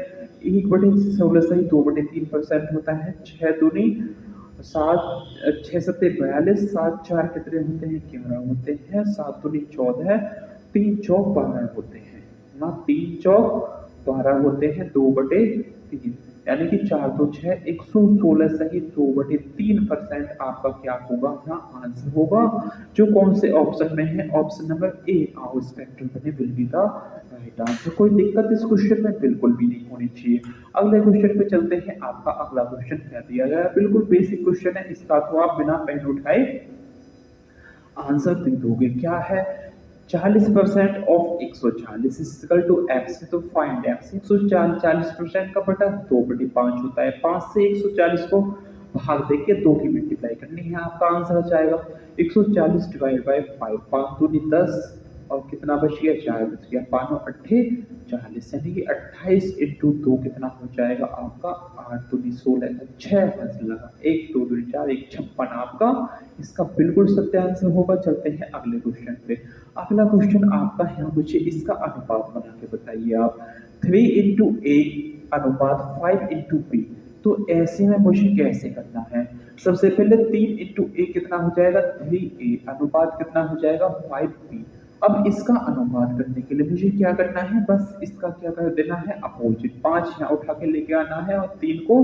1/16 सही 2/3% होता है। 6 दूनी 7, 6 सत्ते 42, 7 4 कितने होते हैं? 11 होते हैं। 7 दूनी 14, 3 चौक 12 होते हैं ना, 3 चौक 12 होते हैं 2/3, यानी कि 4 2 6 116 सही 2/3% आपका क्या होगा? यहाँ आंसर होगा, जो कौन से ऑप्शन में है? ऑप्शन नंबर ए, आओ स्पेक्ट्रम बने will be the right answer. कोई दिक्कत इस क्वेश्चन में बिल्कुल भी नहीं होनी चाहिए। अगले क्वेश्चन पे चलते हैं। आपका अगला क्वेश्चन क्या दिया गया है? बिल्कुल बेसिक क्वेश्चन है, इसका तो आप बिना पेन उठाए आंसर दे दोगे। क्या है? 40% ऑफ 140 इक्वल टू एक्स है, तो फाइंड एक्स। 140% का बटा 2/5 होता है। 5 से 140 को भाग देके 2 की मल्टीप्लाई करनी है, आपका आंसर आ जाएगा 140 डिवाइड बाई 5, 5 दूनी 10 और कितना बच गया? 4 बच गया। 5 और 8 40, यानी कि 28 इंटू 2 कितना हो जाएगा आपका? 8 दूनी 16, 6 आंसर लगा। 1 2 दूनी 4, 1 56 आपका इसका बिल्कुल सत्य आंसर होगा। चलते हैं अगले क्वेश्चन पे। अगला क्वेश्चन आपका है, मुझे इसका अनुपात बना के बताइए आप। 3:A अनुपात 5:B, तो ऐसे में मुझे कैसे करना है? सबसे पहले 3:A कितना हो जाएगा? 3A अनुपात कितना हो जाएगा? 5B। अब इसका अनुपात करने के लिए मुझे क्या करना है? बस इसका क्या कर देना है? अपोजिट। 5 यहाँ उठा के लेके आना है और 3 को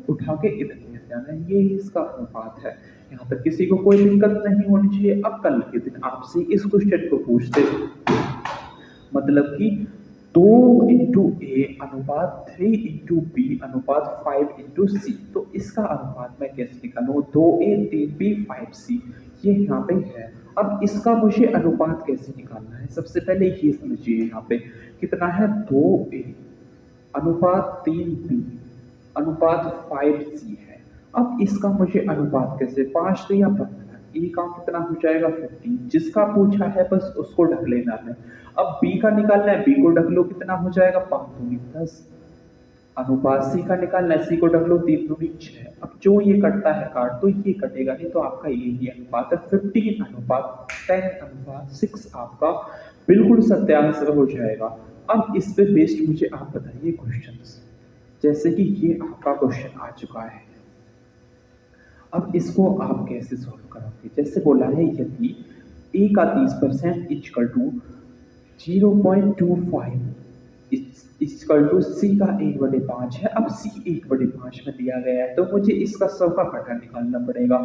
उठा के इधर ले जाना है, ये ही इसका अनुपात है। यहाँ तक किसी को कोई दिक्कत नहीं होनी चाहिए। अब कल के दिन आपसे इस क्वेश्चन को पूछते, मतलब कि 2:A अनुपात 3:B अनुपात 5:C, तो इसका अनुपात मैं कैसे निकालूं? 2A 3B 5C, ये यहाँ पे है। अब इसका मुझे अनुपात कैसे निकालना है? सबसे पहले ये समझिए, यहाँ पे कितना है? 2A अनुपात 3B अनुपात 5C है। अब इसका मुझे अनुपात कैसे? 5 या 15, ए का कितना हो जाएगा? 15। जिसका पूछा है बस उसको ढक लेना है। अब बी का निकालना है, बी को ढक लो, कितना हो जाएगा? 5 दूनी 10। अनुपात सी का निकालना है, सी को ढक लो, 3 दूनी 6। अब जो ये कटता है काट दो, ये कटेगा नहीं, तो आपका यही अनुपात है। 15 अनुपात 10 अनुपात 6 आपका बिल्कुल सत्य आंसर हो जाएगा। अब इस पे बेस्ड मुझे आप बताइए क्वेश्चंस, जैसे कि ये आपका क्वेश्चन आ चुका है। अब इसको आप कैसे सॉल्व करोगे? जैसे बोला है, यदि ए का 30% इक्वल टू 0.25 इक्वल टू सी का 1/5 है। अब सी 1/5 में दिया गया है, तो मुझे इसका 100 का बटा निकालना पड़ेगा।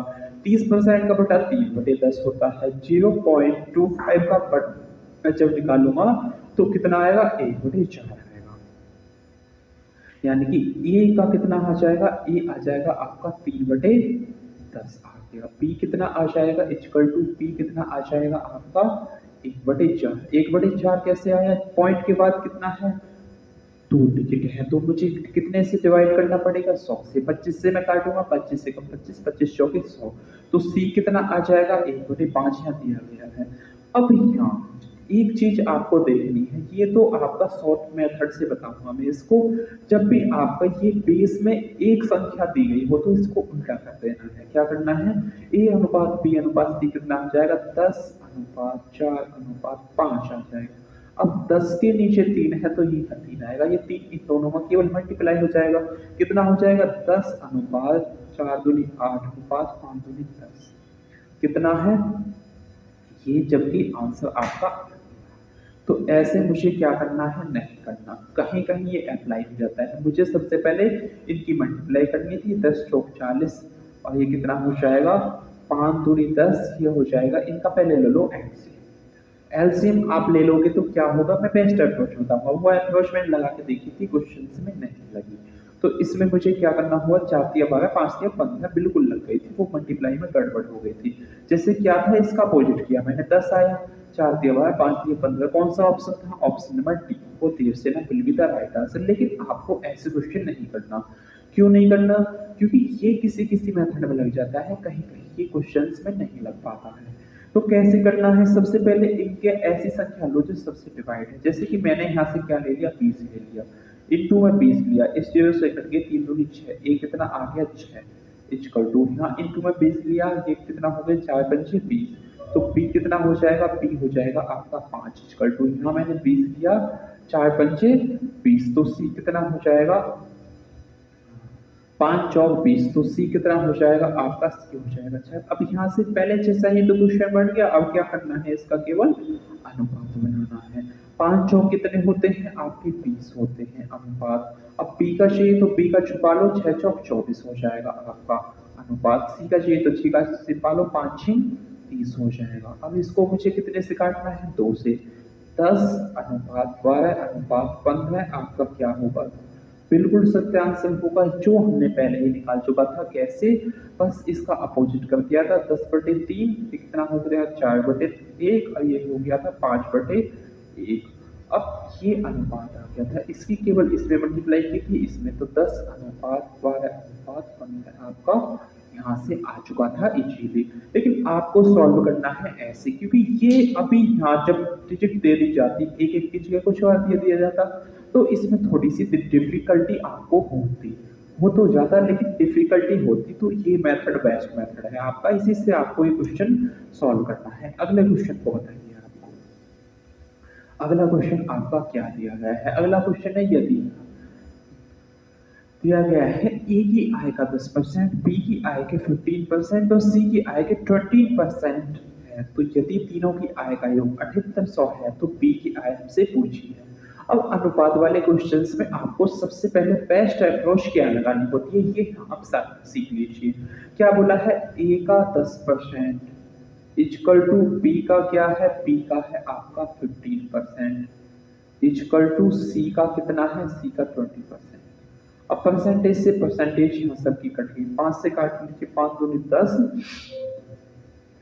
30% का बटा 3/10 होता है। 0.25 का बटा मैं जब निकालूंगा तो कितना आएगा? 1/4 आएगा, यानी कि ए का कितना आ जाएगा? ए आ जाएगा आपका 3/10 आ गया। पी कितना आ जाएगा? इक्वल टू पी कितना आ जाएगा आपका? 1/4। 1/4 कैसे आया? पॉइंट के बाद कितना है? 2 डिजिट है, तो मुझे कितने से डिवाइड करना पड़ेगा? 100 से। 25 से मैं काटूंगा, 25 से कम 25, 25 चौके 100, तो सी कितना आ जाएगा? 1/5 यहाँ दिया गया है। अब यहाँ एक चीज आपको देखनी है, ये तो आपका शॉर्ट मेथड से बताऊंगा मैं इसको। जब भी आपका ये बेस में एक संख्या दी गई हो तो इसको उल्टा कर देना है। क्या करना है? ए अनुपात बी अनुपात सी कितना हो जाएगा? 10:4:5 आ जाएगा। अब 10 के नीचे 3 है, तो ये 3 आएगा। ये 3 इन दोनों में केवल मल्टीप्लाई हो जाएगा। कितना हो जाएगा? 10:4 दूनी 8 अनुपात 5 दूनी 10 कितना है ये, जबकि आंसर आपका। तो ऐसे मुझे क्या करना है? नहीं करना। कहीं कहीं ये अप्लाई हो जाता है। मुझे सबसे पहले इनकी मल्टीप्लाई करनी थी। 10 चौक 40 और ये कितना हो जाएगा? 5 दूनी 10, ये हो जाएगा। इनका पहले ले लो एलसीएम। एलसीएम आप ले लोगे तो क्या होगा? मैं बेस्ट अप्रोच बताऊंगा। वो अप्रोच मैंने लगा के देखी थी, क्वेश्चन में नहीं लगी। तो इसमें मुझे क्या करना हुआ? 4×12 5×15 बिल्कुल लग गई थी, वो मल्टीप्लाई में गड़बड़ हो गई थी। जैसे क्या था, इसका अपोजिट किया मैंने, 10 आया, 4×12 5×15, कौन सा ऑप्शन था? ऑप्शन नंबर डी, वो देर से ना will be the right answer. लेकिन आपको ऐसे क्वेश्चन नहीं करना। क्यों नहीं करना? क्योंकि ये किसी किसी मेथड में लग जाता है, कहीं कहीं ये क्वेश्चंस में नहीं लग पाता है। तो कैसे करना है? सबसे पहले इनके ऐसी संख्या लो जो सबसे डिवाइड है। जैसे कि मैंने यहाँ से क्या ले लिया? 20 ले लिया, इनटू में 20 लिया, इस 0 से कट गए, 3 दूनी 6, ये कितना आ गया? 6 इक्वल टू यहाँ इनटू में 20 लिया, ये कितना हो गया? 4×5 20, तो b कितना हो जाएगा, b हो जाएगा आपका 5 इक्वल टू, यहाँ मैंने 20 लिया, 4 पंचे 20, तो c कितना हो जाएगा 5 चौक 20, तो सी कितना हो जाएगा आपका, सी हो जाएगा 6। अब यहाँ से पहले जैसा ही तो क्वेश्चन बन गया, अब क्या करना है, इसका केवल अनुपात बनाना है। 5 चौक कितने होते हैं आपके 20 होते हैं अनुपात। अब पी का चाहिए तो पी का छुपा लो, 6 चौक 24 हो जाएगा आपका अनुपात। सी का चाहिए तो सी का छिपा लो, 5 6 30 हो जाएगा। अब इसको मुझे कितने से काटना है, 2 से। 10 अनुपात 12 अनुपात 15 आपका क्या होगा, बिल्कुल सत्य आंसर होगा, जो हमने पहले ही निकाल चुका था। कैसे, बस इसका अपोजिट कर दिया था। 10/3 कितना हो गया 4/1, और ये हो गया था 5/1। अब ये अनुपात आ गया था, इसकी केवल इसमें मल्टीप्लाई की थी, इसमें तो 10 अनुपात 12 अनुपात 15 आपका यहाँ से आ चुका था इजीली। लेकिन आपको सॉल्व करना है ऐसे, क्योंकि ये अभी यहाँ जब डिजिट दे दी जाती, एक एक की जगह कुछ और दिया जाता, तो इसमें थोड़ी सी डिफिकल्टी आपको होती, हो तो ज़्यादा लेकिन डिफिकल्टी होती। तो ये मेथड बेस्ट मेथड है आपका, इसी से आपको ये क्वेश्चन सॉल्व करना है। अगले क्वेश्चन को बताइए आपको, अगला क्वेश्चन आपका क्या दिया गया है। अगला क्वेश्चन है, यदि दिया गया है ए की आय का 10%, बी की आय के 15% और सी की आय के 20% है, तो यदि तीनों की आय का योग 7800 है तो बी की आय हमसे पूछी है। अब अनुपात वाले क्वेश्चंस में आपको सबसे पहले बेस्ट अप्रोच क्या लगानी होती है, ये आप सीख लीजिए। क्या बोला है, ए का 10% इक्वल टू बी का क्या है, बी का है आपका 15% इक्वल टू सी का कितना है, सी का 20%। अब परसेंटेज से परसेंटेज यहाँ सबकी कट गई, 5 से काट लीजिए, 5 दूनी 10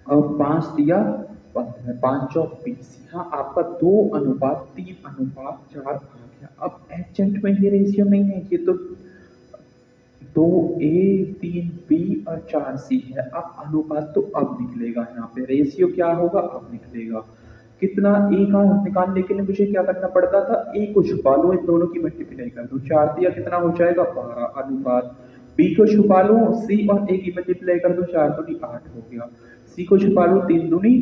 और 5 दिया 15, 5 चौक 20। यहाँ आपका 2 अनुपात 3 अनुपात 4 आ गया। अब एडजेंट में ये रेशियो नहीं है, ये तो 2A 3B और 4C है। अब अनुपात तो अब निकलेगा, यहाँ पे रेशियो क्या होगा अब निकलेगा। कितना ए का निकालने के लिए मुझे क्या करना पड़ता था, ए को छुपा लो, इन दोनों की मल्टीप्लाई कर दो, 4 दिया कितना हो जाएगा 12 अनुपात, बी को छुपा लो, सी और ए की मल्टीप्लाई कर दो, 4 दूनी 8 हो गया, सी को छुपा लो, 3 दूनी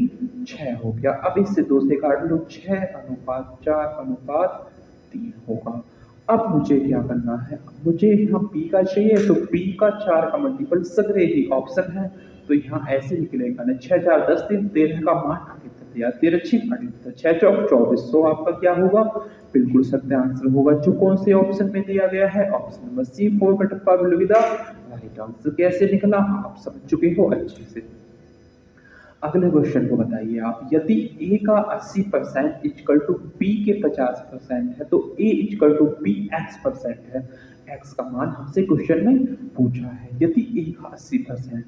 6 हो गया। अब इससे 2 से काट लो, 6 अनुपात 4 अनुपात 3 होगा। अब मुझे क्या करना है, मुझे यहाँ बी का चाहिए, तो बी का 4 का मल्टीपल सगरे ही ऑप्शन है, तो यहाँ ऐसे निकलेगा ना, 6 4 10 3 13 का मान 13 6 चौक 24, सो आपका क्या होगा, बिल्कुल सत्य आंसर होगा, जो कौन से ऑप्शन में दिया गया है, ऑप्शन नंबर सी। 4 का टप्पा विदा राइट आंसर। कैसे निकला आप समझ चुके हो अच्छे से। अगले क्वेश्चन को बताइए आप, यदि ए का 80% इक्वल टू बी के 50% है, तो ए इक्वल टू बी x% है, x का मान हमसे क्वेश्चन में पूछा है। यदि ए का 80%,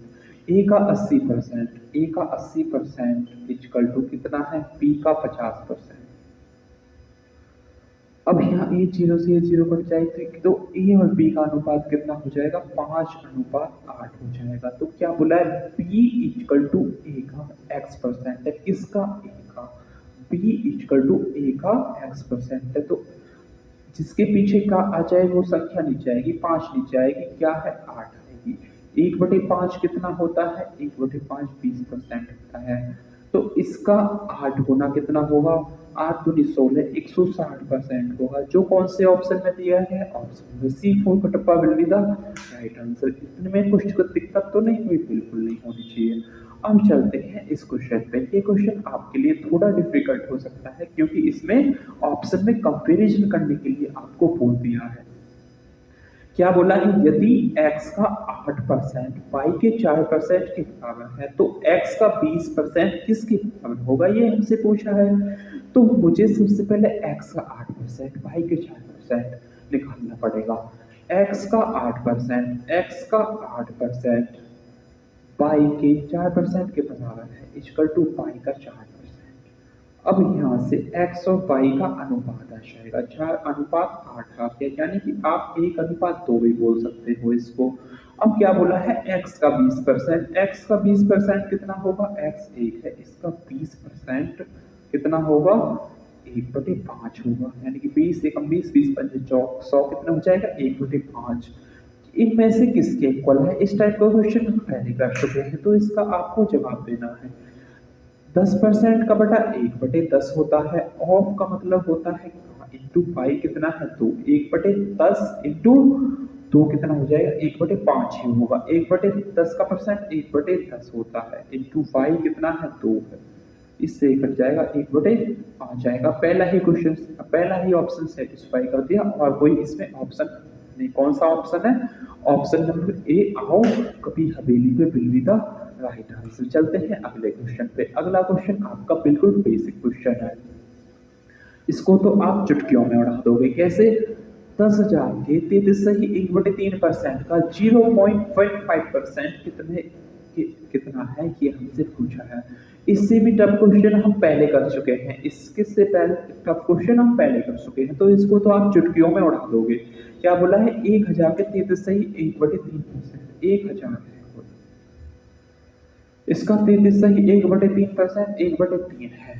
ए का 80%, ए का 80% इक्वल टू कितना है, बी का 50%। अब यहाँ ए 0 से ए 0 कट जाएगी, तो ए और बी का अनुपात कितना हो जाएगा, 5 अनुपात 8 हो जाएगा। तो क्या बोला है, बी इक्वल टू ए का x% है, किसका, ए का, बी इक्वल टू ए का x% है, तो जिसके पीछे का आ जाए वो संख्या नीचे आएगी, 5 नीचे आएगी, क्या है 8 आएगी। 1/5 कितना होता है, 1/5 20% होता है, तो इसका 8 गुना कितना होगा, 8 दूनी 16 160% होगा, जो कौन से ऑप्शन में दिया है, ऑप्शन में सी। 4 का टप्पा will be the right answer. इतने में कुछ दिक्कत तो नहीं हुई, बिल्कुल नहीं होनी चाहिए। अब चलते हैं इस क्वेश्चन पे। ये क्वेश्चन आपके लिए थोड़ा डिफिकल्ट हो सकता है, क्योंकि इसमें ऑप्शन में कंपैरिजन करने के लिए आपको बोल दिया है। क्या बोला है, यदि x का 8% y के 4% के बराबर है, तो x का 20% किसके बराबर होगा, ये हमसे पूछा है। तो मुझे सबसे पहले x का 8% y के 4% निकालना पड़ेगा। x का 8%, x का 8% y के 4% के बराबर है, इक्वल टू y का 4%। अब यहाँ से x और y का अनुपात आ जाएगा, 4 अनुपात 8 आ गया, यानी कि आप 1 अनुपात 2 भी बोल सकते हो इसको। अब क्या बोला है, x का 20%, x का 20% कितना होगा, x 1 है, इसका 20% कितना होगा, 1/5 होगा, यानी कि 20 एकम 20 20 पंजे 100 कितना हो जाएगा, 1/5। इनमें से किसके इक्वल है, इस टाइप का क्वेश्चन हम पहले कर चुके हैं, तो इसका आपको जवाब देना है। 10% का बटा 1/10 होता है। ऑफ का मतलब होता है इंटू पाई कितना है 2, 1/10 इंटू 2 कितना हो जाएगा 1/5 ही होगा। 1/10 का परसेंट 1/10 होता है इंटू पाई कितना है 2 है, इससे कट जाएगा 1/5 जाएगा। पहला ही क्वेश्चन, पहला ही ऑप्शन सेटिस्फाई कर दिया और कोई इसमें ऑप्शन नहीं। कौन सा ऑप्शन है? ऑप्शन नंबर ए। आओ कभी हवेली पे बिलविदा राइट आंसर। चलते हैं अगले क्वेश्चन पे। अगला क्वेश्चन आपका बिल्कुल बेसिक क्वेश्चन है, इसको तो आप चुटकियों में उड़ा दोगे। कैसे? 10,000 के 33 सही 1/3% का 0.5% कितना है ये हमसे पूछा है। इससे भी टफ क्वेश्चन हम पहले कर चुके हैं, इसके से पहले टफ क्वेश्चन हम पहले कर चुके हैं, तो इसको तो आप चुटकियों में उड़ा दोगे। क्या बोला है? 1,000 के 33 सही 1/3%। 1,000 है, इसका 33 सही 1/3%, 1/3 है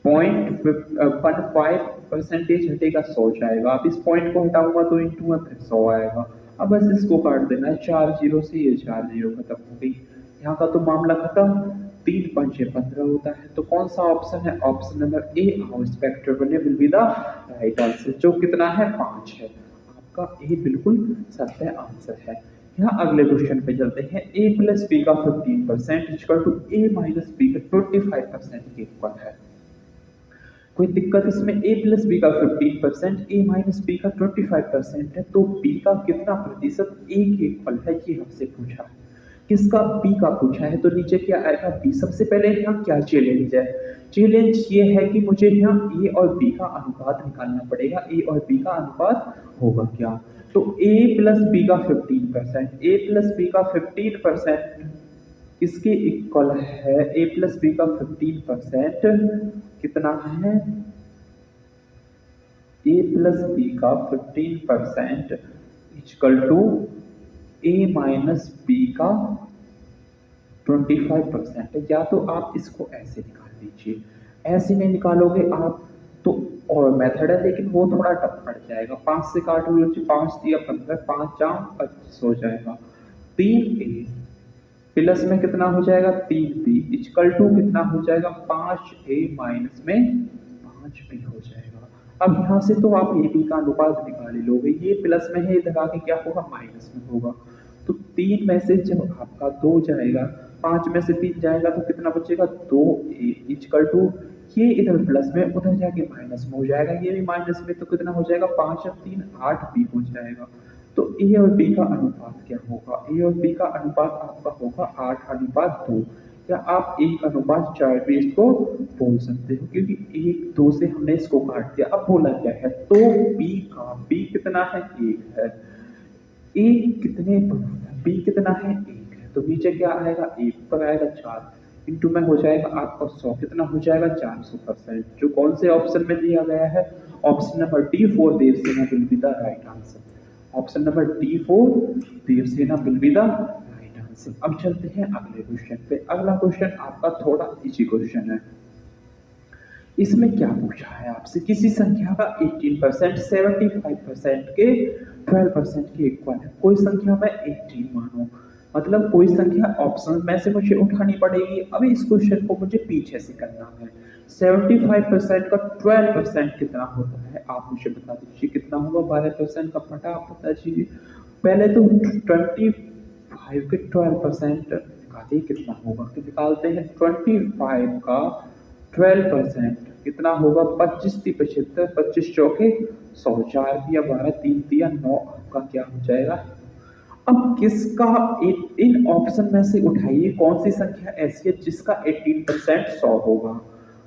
15.15% हटेगा 100 जाएगा। अब इस पॉइंट को हटाऊंगा तो इंटू में फिर 100 आएगा। अब बस इसको काट देना है, 4 जीरो से ये 4 जीरो खत्म हो गई, यहाँ का तो मामला खत्म। 3 5 15 होता है, तो कौन सा ऑप्शन है? Option number A. हाउ स्पेक्टर बने will be the right answer, जो कितना है 5 है। आपका ए बिल्कुल सत्य आंसर है। यहाँ अगले क्वेश्चन पे चलते हैं। a प्लस बी का 15% equal to a minus B का 25% के इक्वल है। कोई दिक्कत इसमें? a प्लस बी का 15%, a माइनस बी का 25% है, तो b का कितना प्रतिशत a के इक्वल है ये हमसे पूछा है। किसका? b का पूछा है, तो नीचे क्या आएगा? b। सबसे पहले यहाँ क्या चैलेंज है? चैलेंज ये है कि मुझे यहाँ a और b का अनुपात निकालना पड़ेगा। a और b का अनुपात होगा क्या? तो a प्लस बी का 15%, a प्लस बी का 15% इसके इक्वल है। a प्लस बी का 15% कितना है? a प्लस बी का 15% equal to a minus B का 25% है। या तो आप इसको ऐसे निकाल लीजिए, ऐसे नहीं निकालोगे आप तो और मेथड है, लेकिन वो थोड़ा टफ पड़ जाएगा। 5 से काट लीजिए, 5 दिया 15, 5 जाम 25 हो जाएगा। 3a प्लस में कितना हो जाएगा? 3b इक्वल टू कितना हो जाएगा? 5a माइनस में 5b हो जाएगा। अब यहाँ से तो आप ए बी का अनुपात निकाल ही लोगे। ये प्लस में है, इधर आके क्या होगा? माइनस में होगा। तो 3 में से जब आपका 2 जाएगा, 5 में से 3 जाएगा तो कितना बचेगा? 2a इक्वल टू ये इधर प्लस में, उधर जाके माइनस में हो जाएगा। ये भी माइनस में, तो कितना हो जाएगा? 5 और 3 8b हो जाएगा। तो ए और बी का अनुपात क्या होगा? ए और बी का अनुपात आपका होगा 8:2, या आप 1:4 भी इसको बोल सकते हो, क्योंकि 1 2 से हमने इसको काट दिया। अब बोला क्या है? तो बी कितना है? 1 है। ए कितने बी कितना है? 1 है। तो नीचे क्या आएगा? 1 पर आएगा 4 इंटू में हो जाएगा आपका 100, कितना हो जाएगा? 400%, जो कौन से ऑप्शन में दिया गया है? Option number D4 Devasena will be the right answer. Option number D4 Devasena will be the right answer. अब चलते हैं अगले क्वेश्चन पे। अगला क्वेश्चन आपका थोड़ा इजी क्वेश्चन है। इसमें क्या पूछा है आपसे? किसी संख्या का 18% 75% के 12% के इक्वल है। कोई संख्या में 18 मानो, मतलब कोई संख्या ऑप्शन में से मुझे उठानी पड़ेगी। अब इस क्वेश्चन को मुझे पीछे से करना है। 75% का 12% कितना होता है? आप मुझे बता दीजिए कितना होगा। 12% का बटा आप बता दीजिए। पहले तो 25 के 12% निकालिए, कितना होगा? तो निकालते हैं 25 का 12% कितना होगा? 25 × 75, 25 चौके 100, 4 दिया 12, 3 दिया 9, आपका क्या हो जाएगा? अब किसका इन ऑप्शन में से उठाइए, कौन सी संख्या ऐसी है जिसका 18% 100 होगा,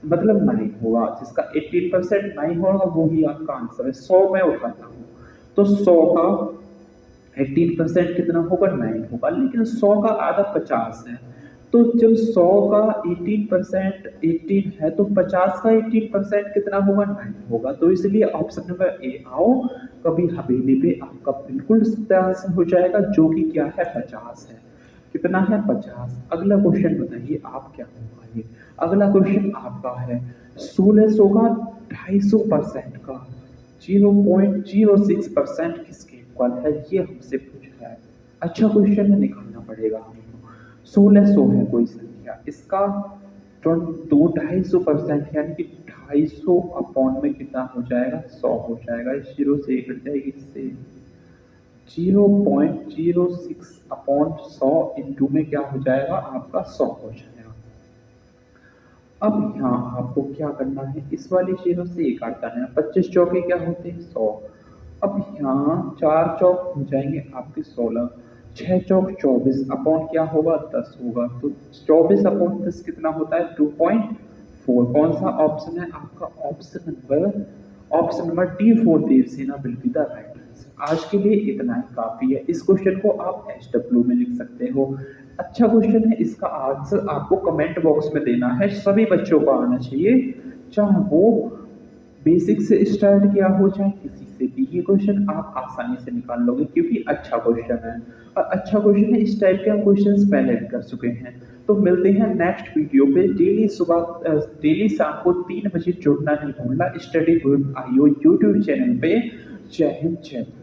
मतलब 9 होगा। जिसका 18% 9 होगा वही आपका आंसर है। 100 में उठाता हूँ तो 100 का 18% कितना होगा? 9 होगा। लेकिन 100 का आधा 50 है, तो जब 100 का 18% 18 है तो 50 का 18% कितना होगा? 9 होगा। तो इसलिए ऑप्शन नंबर ए। आओ कभी हवेली पे आपका बिल्कुल सत्य आंसर हो जाएगा, जो कि क्या है? 50 है। कितना है? 50। अगला क्वेश्चन बताइए आप क्या होगा ये। अगला क्वेश्चन आपका है 1600 का 250% का 0.06% किसके इक्वल है? ये हमसे पूछा है। अच्छा क्वेश्चन है, निकालना पड़ेगा हमको। 1600 है कोई संख्या, संख्या, इसका 250% यानी कि 250 अपॉन में कितना हो जाएगा, 100 हो जाएगा। इस 0 से 1 कट जाएगी, इससे 0.06 अपॉन 100 इंटू में क्या हो जाएगा आपका 100 हो जाएगा। अब यहाँ आपको क्या करना है, इस वाली 0 से 1 काटना है। 25 चौके क्या होते हैं, 100। अब यहाँ 4 चौक हो जाएंगे आपके 16, 6 चौक 24 अपॉन क्या होगा, 10 होगा। तो 24 अपॉन 10 कितना होता है, 2.4। कौन सा ऑप्शन है आपका, option number D4 Devasena will be the right answer. आज के लिए इतना ही काफी है। इस क्वेश्चन को आप SW में लिख सकते हो। अच्छा क्वेश्चन है, इसका आंसर आपको कमेंट बॉक्स में देना है। सभी बच्चों को आना चाहिए, चाहे वो बेसिक से स्टार्ट किया हो चाहे किसी से भी। ये क्वेश्चन आप आसानी से निकाल लोगे क्योंकि अच्छा क्वेश्चन है, और अच्छा क्वेश्चन है। इस टाइप के हम क्वेश्चंस पहले भी कर चुके हैं। तो मिलते हैं नेक्स्ट वीडियो पे। डेली शाम को 3 बजे जुड़ना नहीं भूलना study with IO YouTube channel पे। जय हिंद, जय भारत।